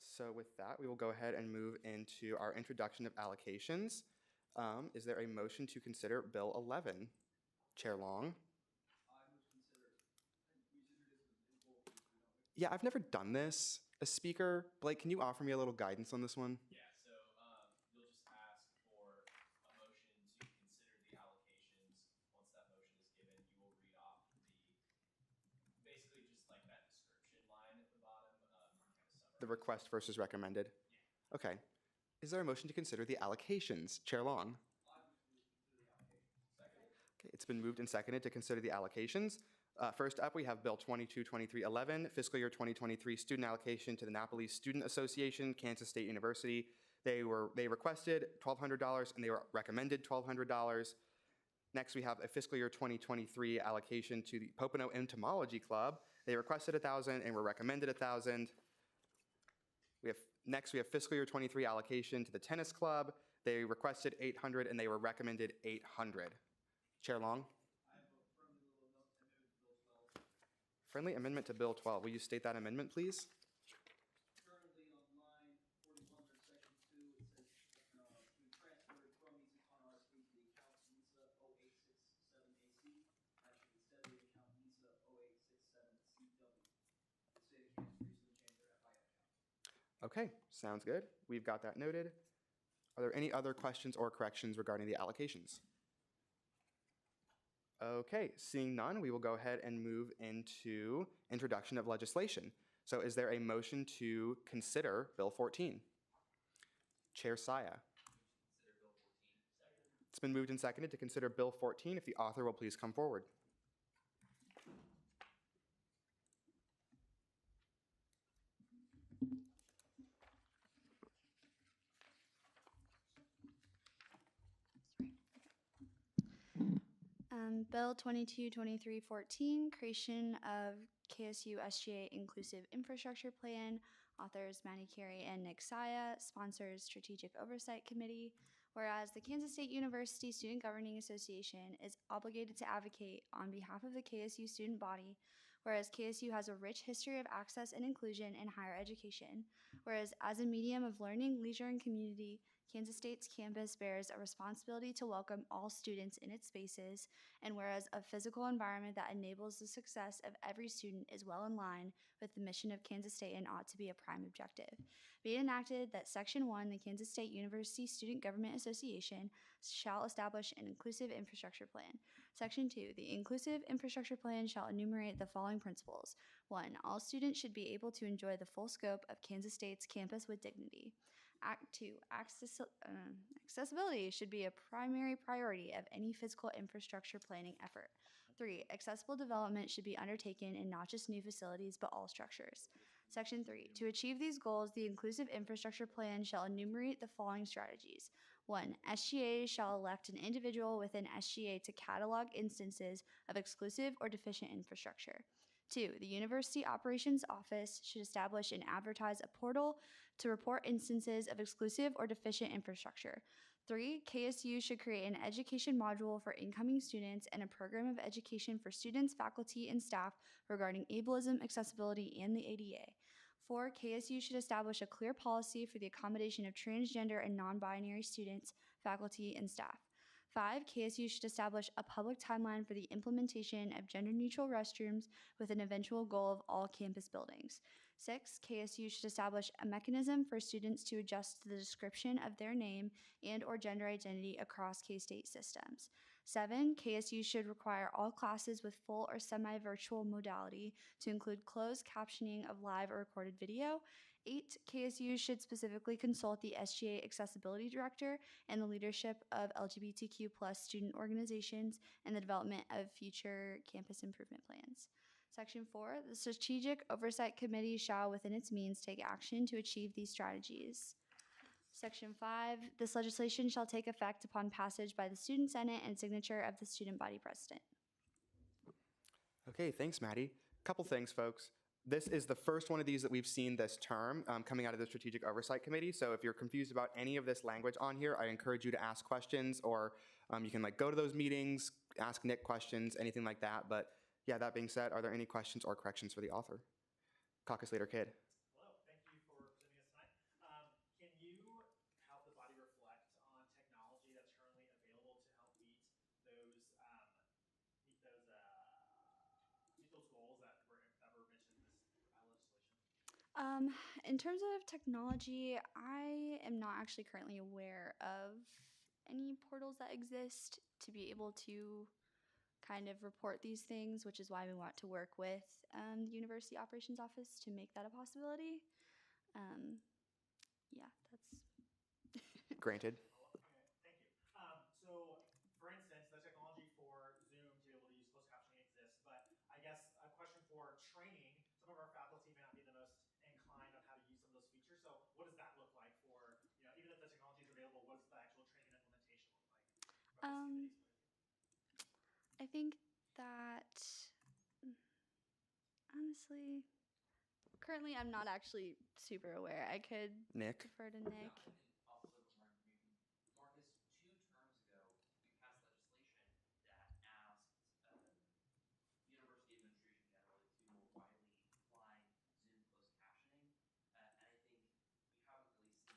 So with that, we will go ahead and move into our introduction of allocations. Is there a motion to consider Bill 11? Chair Long? Yeah, I've never done this. A speaker, Blake, can you offer me a little guidance on this one? Yeah, so you'll just ask for a motion to consider the allocations. Once that motion is given, you will read off basically just like that description line at the bottom. The request versus recommended? Yeah. Okay. Is there a motion to consider the allocations? Chair Long? Okay, it's been moved and seconded to consider the allocations. First up, we have Bill 222311, fiscal year 2023 student allocation to the Napoli Student Association, Kansas State University. They requested $1,200 and they were recommended $1,200. Next, we have a fiscal year 2023 allocation to the Pocono Entomology Club. They requested $1,000 and were recommended $1,000. Next, we have fiscal year 23 allocation to the tennis club. They requested $800 and they were recommended $800. Chair Long? Friendly amendment to Bill 12. Will you state that amendment, please? Currently on line 41 under section 2, it says we transferred from Easy Con RSP to the account NISA 0867AC. Actually, instead of the account NISA 0867CW. The state of Kansas recently changed their FIA account. Okay, sounds good. We've got that noted. Are there any other questions or corrections regarding the allocations? Okay, seeing none, we will go ahead and move into introduction of legislation. So is there a motion to consider Bill 14? Chair Saya. It's been moved and seconded to consider Bill 14. If the author will please come forward. Bill 222314, creation of KSU SGA Inclusive Infrastructure Plan, authors Maddie Carey and Nick Saya, sponsors Strategic Oversight Committee. Whereas the Kansas State University Student Governing Association is obligated to advocate on behalf of the KSU student body, whereas KSU has a rich history of access and inclusion in higher education, whereas as a medium of learning, leisure, and community, Kansas State's campus bears a responsibility to welcome all students in its spaces, and whereas a physical environment that enables the success of every student is well in line with the mission of Kansas State and ought to be a prime objective. Be it enacted that Section 1, the Kansas State University Student Government Association, shall establish an inclusive infrastructure plan. Section 2, the inclusive infrastructure plan shall enumerate the following principles. 1, all students should be able to enjoy the full scope of Kansas State's campus with dignity. Act 2, accessibility should be a primary priority of any physical infrastructure planning effort. 3, accessible development should be undertaken in not just new facilities, but all structures. Section 3, to achieve these goals, the inclusive infrastructure plan shall enumerate the following strategies. 1, SGA shall elect an individual within SGA to catalog instances of exclusive or deficient infrastructure. 2, the University Operations Office should establish and advertise a portal to report instances of exclusive or deficient infrastructure. 3, KSU should create an education module for incoming students and a program of education for students, faculty, and staff regarding ableism, accessibility, and the ADA. 4, KSU should establish a clear policy for the accommodation of transgender and non-binary students, faculty, and staff. 5, KSU should establish a public timeline for the implementation of gender-neutral restrooms with an eventual goal of all campus buildings. 6, KSU should establish a mechanism for students to adjust the description of their name and or gender identity across K-State systems. 7, KSU should require all classes with full or semi-virtual modality to include closed captioning of live or recorded video. 8, KSU should specifically consult the SGA Accessibility Director and the leadership of LGBTQ+ student organizations and the development of future campus improvement plans. Section 4, the Strategic Oversight Committee shall, within its means, take action to achieve these strategies. Section 5, this legislation shall take effect upon passage by the Student Senate and signature of the student body president. Okay, thanks, Maddie. Couple things, folks. This is the first one of these that we've seen this term coming out of the Strategic Oversight Committee. So if you're confused about any of this language on here, I encourage you to ask questions, or you can go to those meetings, ask Nick questions, anything like that. But yeah, that being said, are there any questions or corrections for the author? Caucus Leader Kidd. Hello, thank you for presenting us tonight. Can you help the body reflect on technology that's currently available to help meet those goals that were mentioned in this legislation? In terms of technology, I am not actually currently aware of any portals that exist to be able to kind of report these things, which is why we want to work with the University Operations Office to make that a possibility. Yeah, that's Granted. Thank you. So, for instance, the technology for Zoom to be able to use closed captioning exists, but I guess a question for training, some of our faculty may not be the most inclined on how to use some of those features. So what does that look like for, even if the technology is available, what does the actual training and implementation look like from this committee's point of view? I think that honestly, currently I'm not actually super aware. I could Nick. defer to Nick. Marcus, 2 terms ago, we passed legislation that asked university administration generally to more widely apply Zoom closed captioning. And I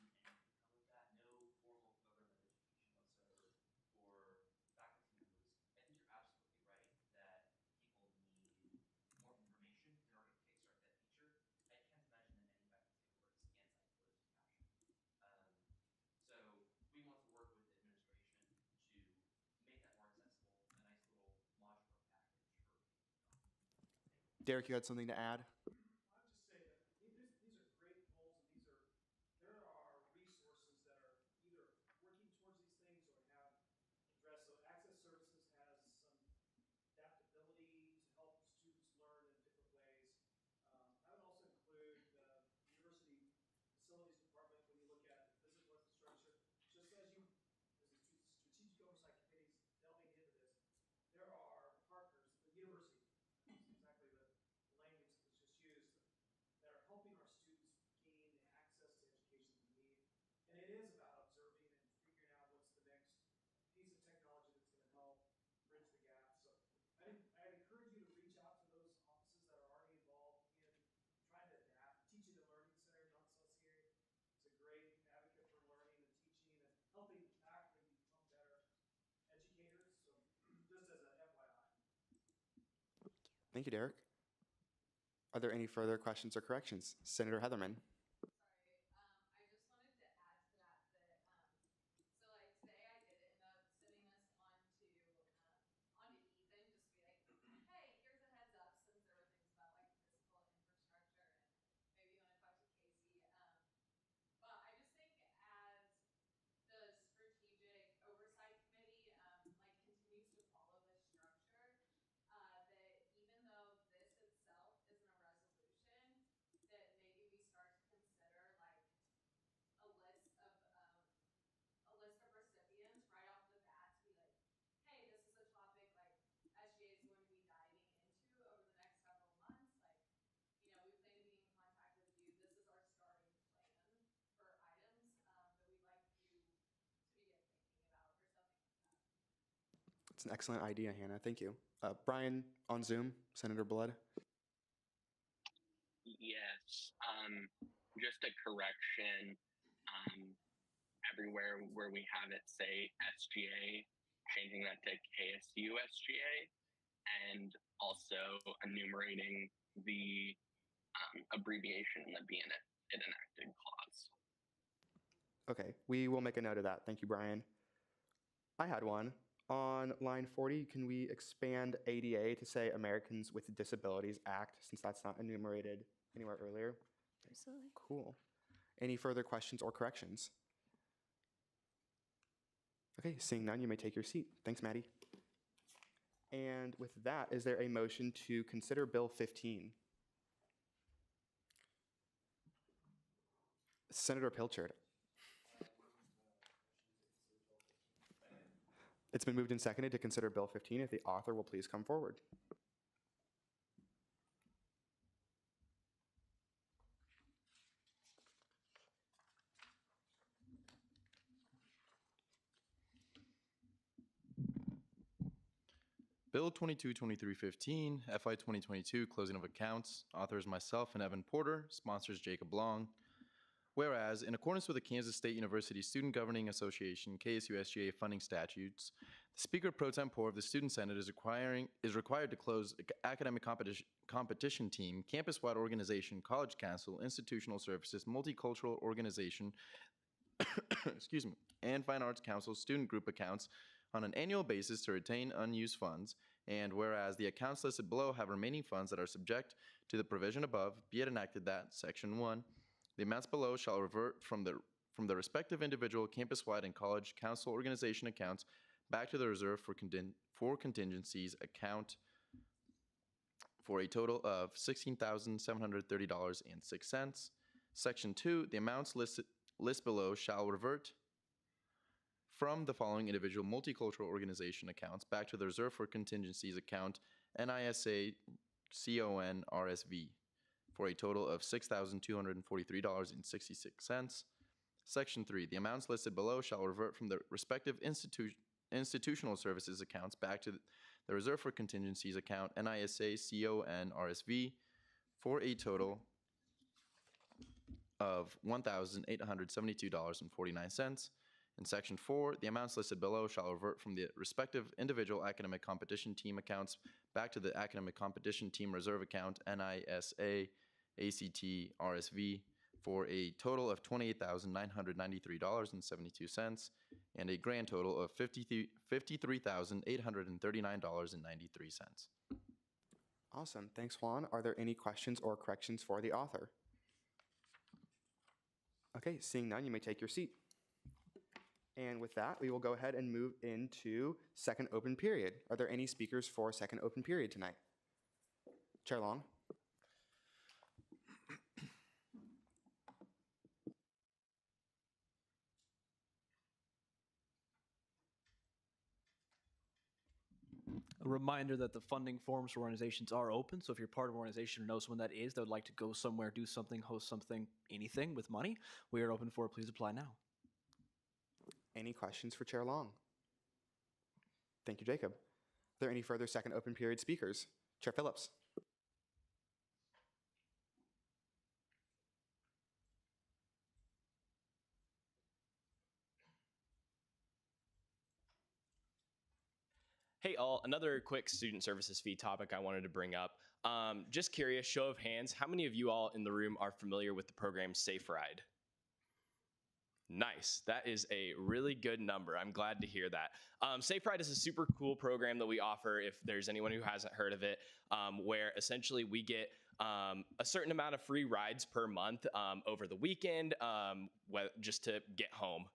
think we haven't really seen anything come of that. No formal program of education whatsoever for faculty members. I think you're absolutely right that people need more information in order to kickstart that feature. I can't imagine that any faculty member is anti-closed captioning. So we want to work with the administration to make that more accessible, a nice little modular package for. Derek, you had something to add? I would just say that these are great goals, and there are resources that are either working towards these things or have addressed. So Access Services has some adaptability to help students learn in different ways. I would also include the University Facilities Department when you look at physical infrastructure. Just as the Strategic Oversight Committee is delving into this, there are Thank you, Derek. Are there any further questions or corrections? Senator Heatherman. It's an excellent idea, Hannah. Thank you. Brian on Zoom, Senator Blood. Yes. Just a correction. Everywhere where we have it say SGA, changing that to KSU SGA, and also enumerating the abbreviation in the be enacted clause. Okay, we will make a note of that. Thank you, Brian. I had one. On line 40, can we expand ADA to say Americans with Disabilities Act, since that's not enumerated anywhere earlier? Absolutely. Cool. Any further questions or corrections? Okay, seeing none, you may take your seat. Thanks, Maddie. And with that, is there a motion to consider Bill 15? Senator Pilchard. It's been moved and seconded to consider Bill 15. If the author will please come forward. Bill 222315, FY 2022, closing of accounts. Authors myself and Evan Porter, sponsors Jacob Long. Whereas, in accordance with the Kansas State University Student Governing Association, KSU SGA funding statutes, the Speaker Pro Tempore of the Student Senate is required to close academic competition team, campus-wide organization, college council, institutional services, multicultural organization, excuse me, and fine arts council student group accounts on an annual basis to retain unused funds, and whereas the accounts listed below have remaining funds that are subject to the provision above, be it enacted that, Section 1, the amounts below shall revert from the respective individual campus-wide and college council organization accounts back to the reserve for contingencies account for a total of $16,730.06. Section 2, the amounts list below shall revert from the following individual multicultural organization accounts back to the reserve for contingencies account NISA CON RSV for a total of $6,243.66. Section 3, the amounts listed below shall revert from the respective institutional services accounts back to the reserve for contingencies account NISA CON RSV for a total of $1,872.49. In Section 4, the amounts listed below shall revert from the respective individual academic competition team accounts back to the academic competition team reserve account NISA ACT RSV for a total of $28,993.72 and a grand total of $53,839.93. Awesome. Thanks, Juan. Are there any questions or corrections for the author? Okay, seeing none, you may take your seat. And with that, we will go ahead and move into second open period. Are there any speakers for second open period tonight? Chair Long. A reminder that the funding forms for organizations are open, so if you're part of an organization or know someone that is, that would like to go somewhere, do something, host something, anything with money, we are open for it. Please apply now. Any questions for Chair Long? Thank you, Jacob. Are there any further second open period speakers? Chair Phillips. Hey, all, another quick student services fee topic I wanted to bring up. Just curious, show of hands, how many of you all in the room are familiar with the program Safe Ride? Nice. That is a really good number. I'm glad to hear that. Safe Ride is a super cool program that we offer if there's anyone who hasn't heard of it, where essentially we get a certain amount of free rides per month over the weekend just to get home,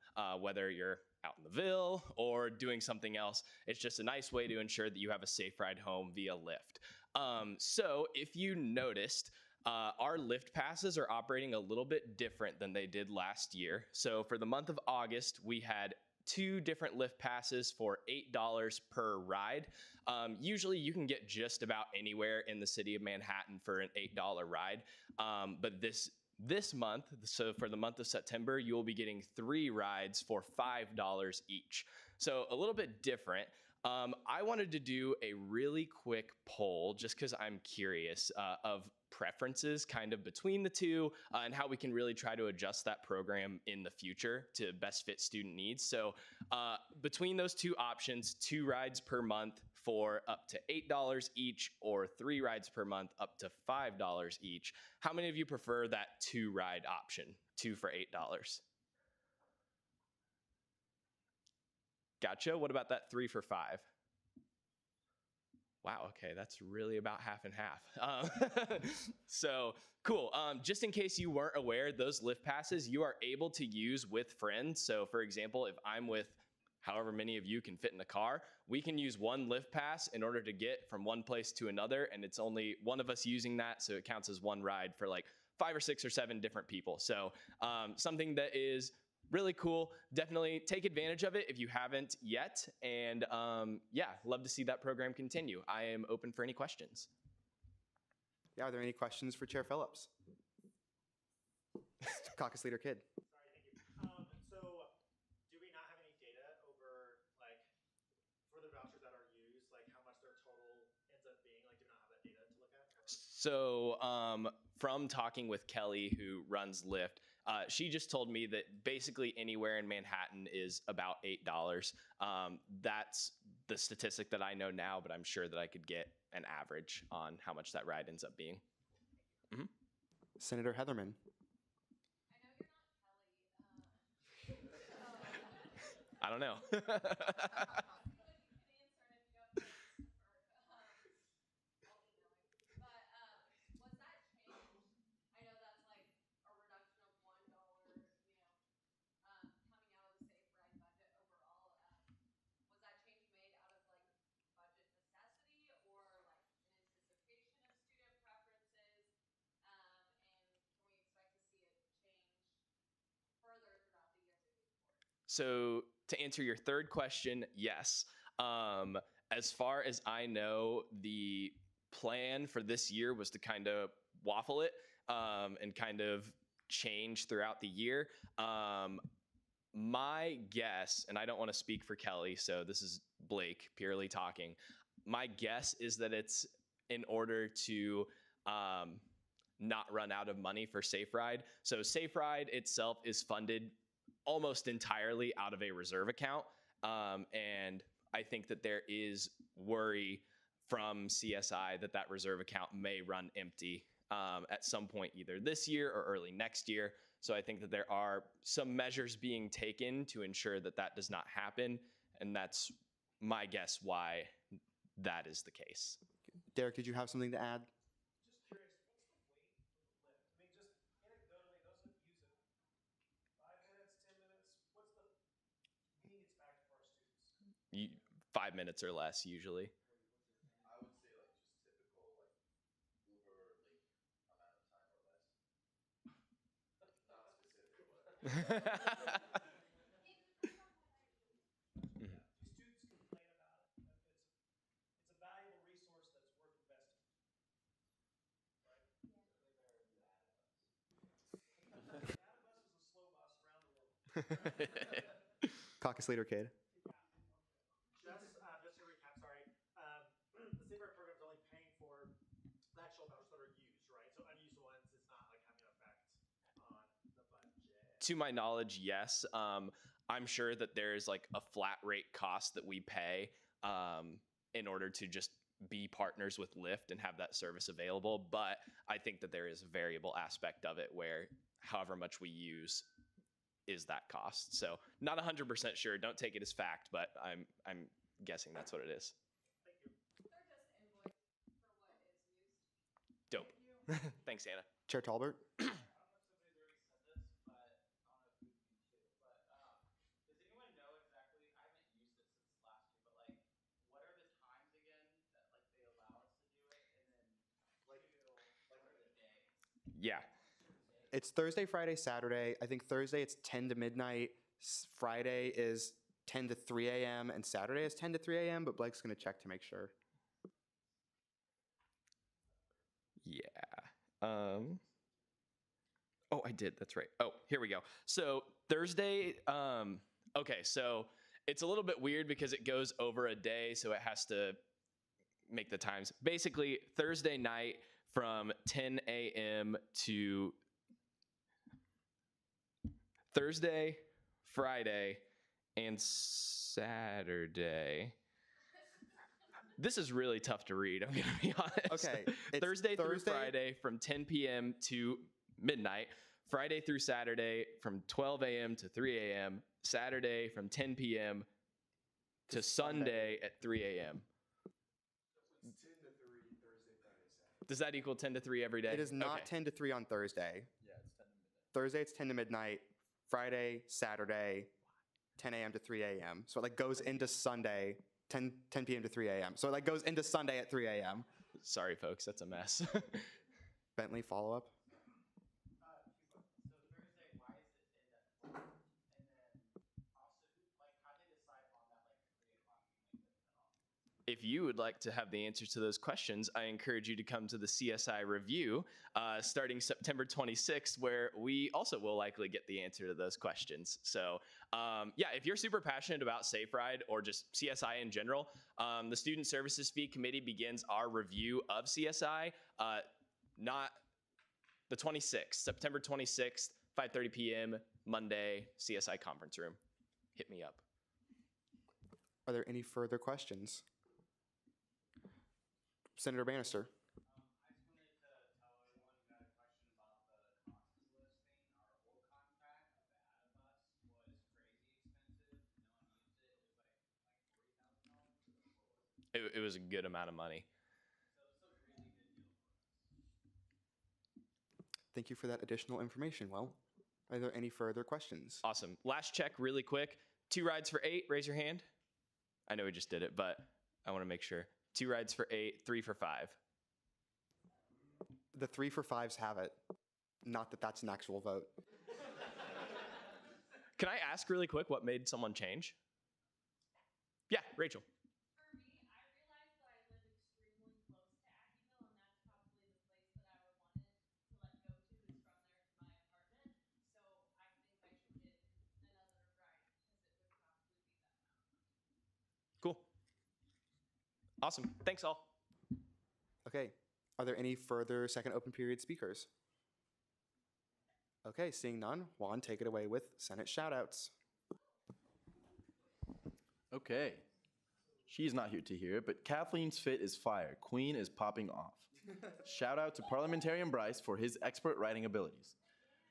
whether you're out in the Ville or doing something else. It's just a nice way to ensure that you have a safe ride home via Lyft. So if you noticed, our Lyft passes are operating a little bit different than they did last year. So for the month of August, we had 2 different Lyft passes for $8 per ride. Usually you can get just about anywhere in the city of Manhattan for an $8 ride. But this month, so for the month of September, you will be getting 3 rides for $5 each. So a little bit different. I wanted to do a really quick poll just because I'm curious of preferences kind of between the two and how we can really try to adjust that program in the future to best fit student needs. So between those 2 options, 2 rides per month for up to $8 each or 3 rides per month up to $5 each, how many of you prefer that 2 ride option, 2 for $8? Gotcha. What about that 3 for $5? Wow, okay, that's really about half and half. So cool. Just in case you weren't aware, those Lyft passes you are able to use with friends. So for example, if I'm with however many of you can fit in a car, we can use one Lyft pass in order to get from one place to another, and it's only one of us using that, so it counts as one ride for like 5 or 6 or 7 different people. So something that is really cool. Definitely take advantage of it if you haven't yet. And yeah, love to see that program continue. I am open for any questions. Yeah, are there any questions for Chair Phillips? Caucus Leader Kidd. So do we not have any data over, like, for the vouchers that are used, like how much their total ends up being? Like, do we not have that data to look at? So from talking with Kelly, who runs Lyft, she just told me that basically anywhere in Manhattan is about $8. That's the statistic that I know now, but I'm sure that I could get an average on how much that ride ends up being. Mm-hmm. Senator Heatherman. I don't know. So to answer your third question, yes. As far as I know, the plan for this year was to kind of waffle it and kind of change throughout the year. My guess, and I don't want to speak for Kelly, so this is Blake purely talking. My guess is that it's in order to not run out of money for Safe Ride. So Safe Ride itself is funded almost entirely out of a reserve account. And I think that there is worry from CSI that that reserve account may run empty at some point, either this year or early next year. So I think that there are some measures being taken to ensure that that does not happen. And that's my guess why that is the case. Derek, did you have something to add? You, 5 minutes or less usually. I would say like just typical like Uber like amount of time or less. Not specific, but Students complain about it. It's a valuable resource that's worth investing in. Right? That bus was a slow bus around the world. Caucus Leader Kidd. Just to recap, sorry. The Safe Ride program is only paying for the actual vouchers that are used, right? So unused ones, it's not like having an effect on the budget. To my knowledge, yes. I'm sure that there's like a flat rate cost that we pay in order to just be partners with Lyft and have that service available. But I think that there is a variable aspect of it where however much we use is that cost. So not 100% sure. Don't take it as fact, but I'm guessing that's what it is. Dope. Thanks, Anna. Chair Talbert? Yeah. It's Thursday, Friday, Saturday. I think Thursday it's 10 to midnight. Friday is 10 to 3 a.m. and Saturday is 10 to 3 a.m. But Blake's going to check to make sure. Yeah. Oh, I did. That's right. Oh, here we go. So Thursday. Okay, so it's a little bit weird because it goes over a day, so it has to make the times. Basically, Thursday night from 10 a.m. to Thursday, Friday, and Saturday. This is really tough to read, I'm going to be honest. Okay. Thursday through Friday from 10 p.m. to midnight. Friday through Saturday from 12 a.m. to 3 a.m. Saturday from 10 p.m. to Sunday at 3 a.m. Does that equal 10 to 3 every day? It is not Okay. 10 to 3 on Thursday. Yeah, it's 10 to midnight. Thursday it's 10 to midnight. Friday, Saturday, 10 a.m. to 3 a.m. So it like goes into Sunday, 10 p.m. to 3 a.m. So it like goes into Sunday at 3 a.m. Sorry, folks, that's a mess. Bentley, follow up. If you would like to have the answers to those questions, I encourage you to come to the CSI review starting September 26th, where we also will likely get the answer to those questions. So yeah, if you're super passionate about Safe Ride or just CSI in general, the Student Services Fee Committee begins our review of CSI not the 26th, September 26th, 5:30 p.m., Monday, CSI conference room. Hit me up. Are there any further questions? Senator Bannister. It was a good amount of money. Thank you for that additional information. Well, are there any further questions? Awesome. Last check really quick. 2 rides for 8, raise your hand. I know we just did it, but I want to make sure. 2 rides for 8, 3 for 5. The 3 for 5s have it. Not that that's an actual vote. Can I ask really quick what made someone change? Yeah, Rachel. Cool. Awesome. Thanks all. Okay. Are there any further second open period speakers? Okay, seeing none, Juan, take it away with Senate shoutouts. Okay. She's not here to hear it, but Kathleen's fit is fire. Queen is popping off. Shout out to Parliamentarian Bryce for his expert writing abilities.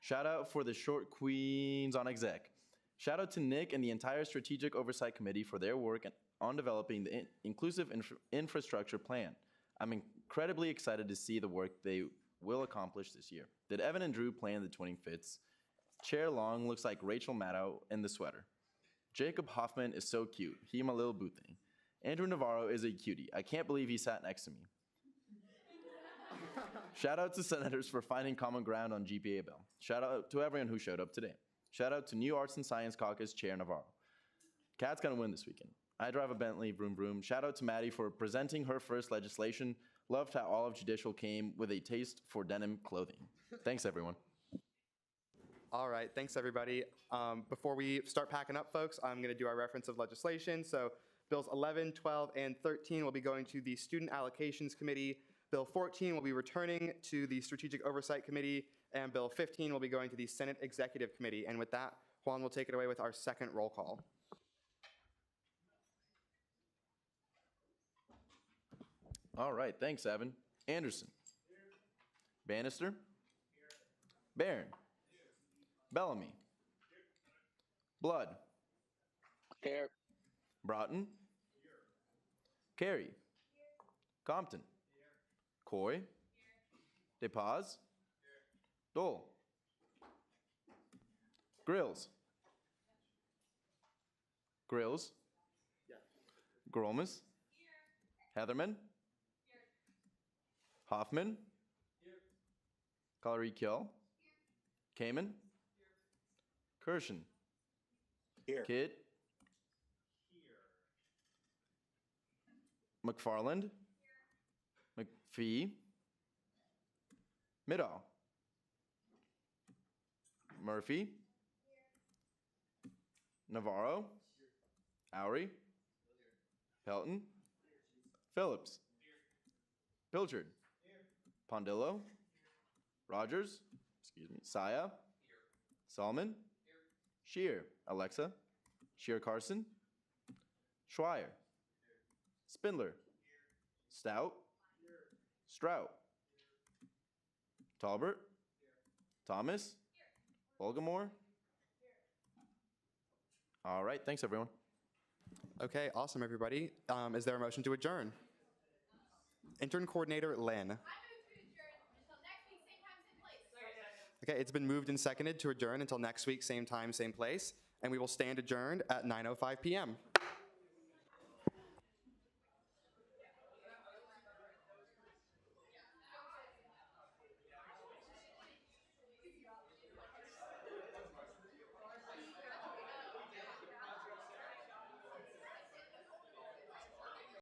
Shout out for the short queens on exec. Shout out to Nick and the entire Strategic Oversight Committee for their work on developing the inclusive infrastructure plan. I'm incredibly excited to see the work they will accomplish this year. Did Evan and Drew plan the twinning fits? Chair Long looks like Rachel Maddow in the sweater. Jacob Hoffman is so cute. He my little boo thing. Andrew Navarro is a cutie. I can't believe he sat next to me. Shout out to senators for finding common ground on GPA bill. Shout out to everyone who showed up today. Shout out to New Arts and Science Caucus Chair Navarro. Kat's gonna win this weekend. I drive a Bentley, vroom vroom. Shout out to Maddie for presenting her first legislation. Loved how all of Judicial came with a taste for denim clothing. Thanks, everyone. All right, thanks everybody. Before we start packing up, folks, I'm going to do our reference of legislation. So bills 11, 12, and 13 will be going to the Student Allocations Committee. Bill 14 will be returning to the Strategic Oversight Committee, and Bill 15 will be going to the Senate Executive Committee. And with that, Juan will take it away with our second roll call. All right, thanks, Evan. Anderson. Bannister. Barron. Bellamy. Blood. Here. Broughton. Carey. Compton. Coy. DePaz. Dole. Grills. Grills. Gromas. Heatherman. Hoffman. Colorikiel. Kamen. Kirshen. Here. Kidd. McFarland. McPhee. Middaw. Murphy. Navarro. Oury. Pelton. Phillips. Pilchard. Pondillo. Rogers. Excuse me. Saya. Salmon. Shear. Alexa. Shear Carson. Schweier. Spindler. Stout. Strout. Talbert. Thomas. Olgamore. All right. Thanks, everyone. Okay, awesome, everybody. Is there a motion to adjourn? Intern coordinator Lynn. Okay, it's been moved and seconded to adjourn until next week, same time, same place, and we will stand adjourned at 9:05 p.m.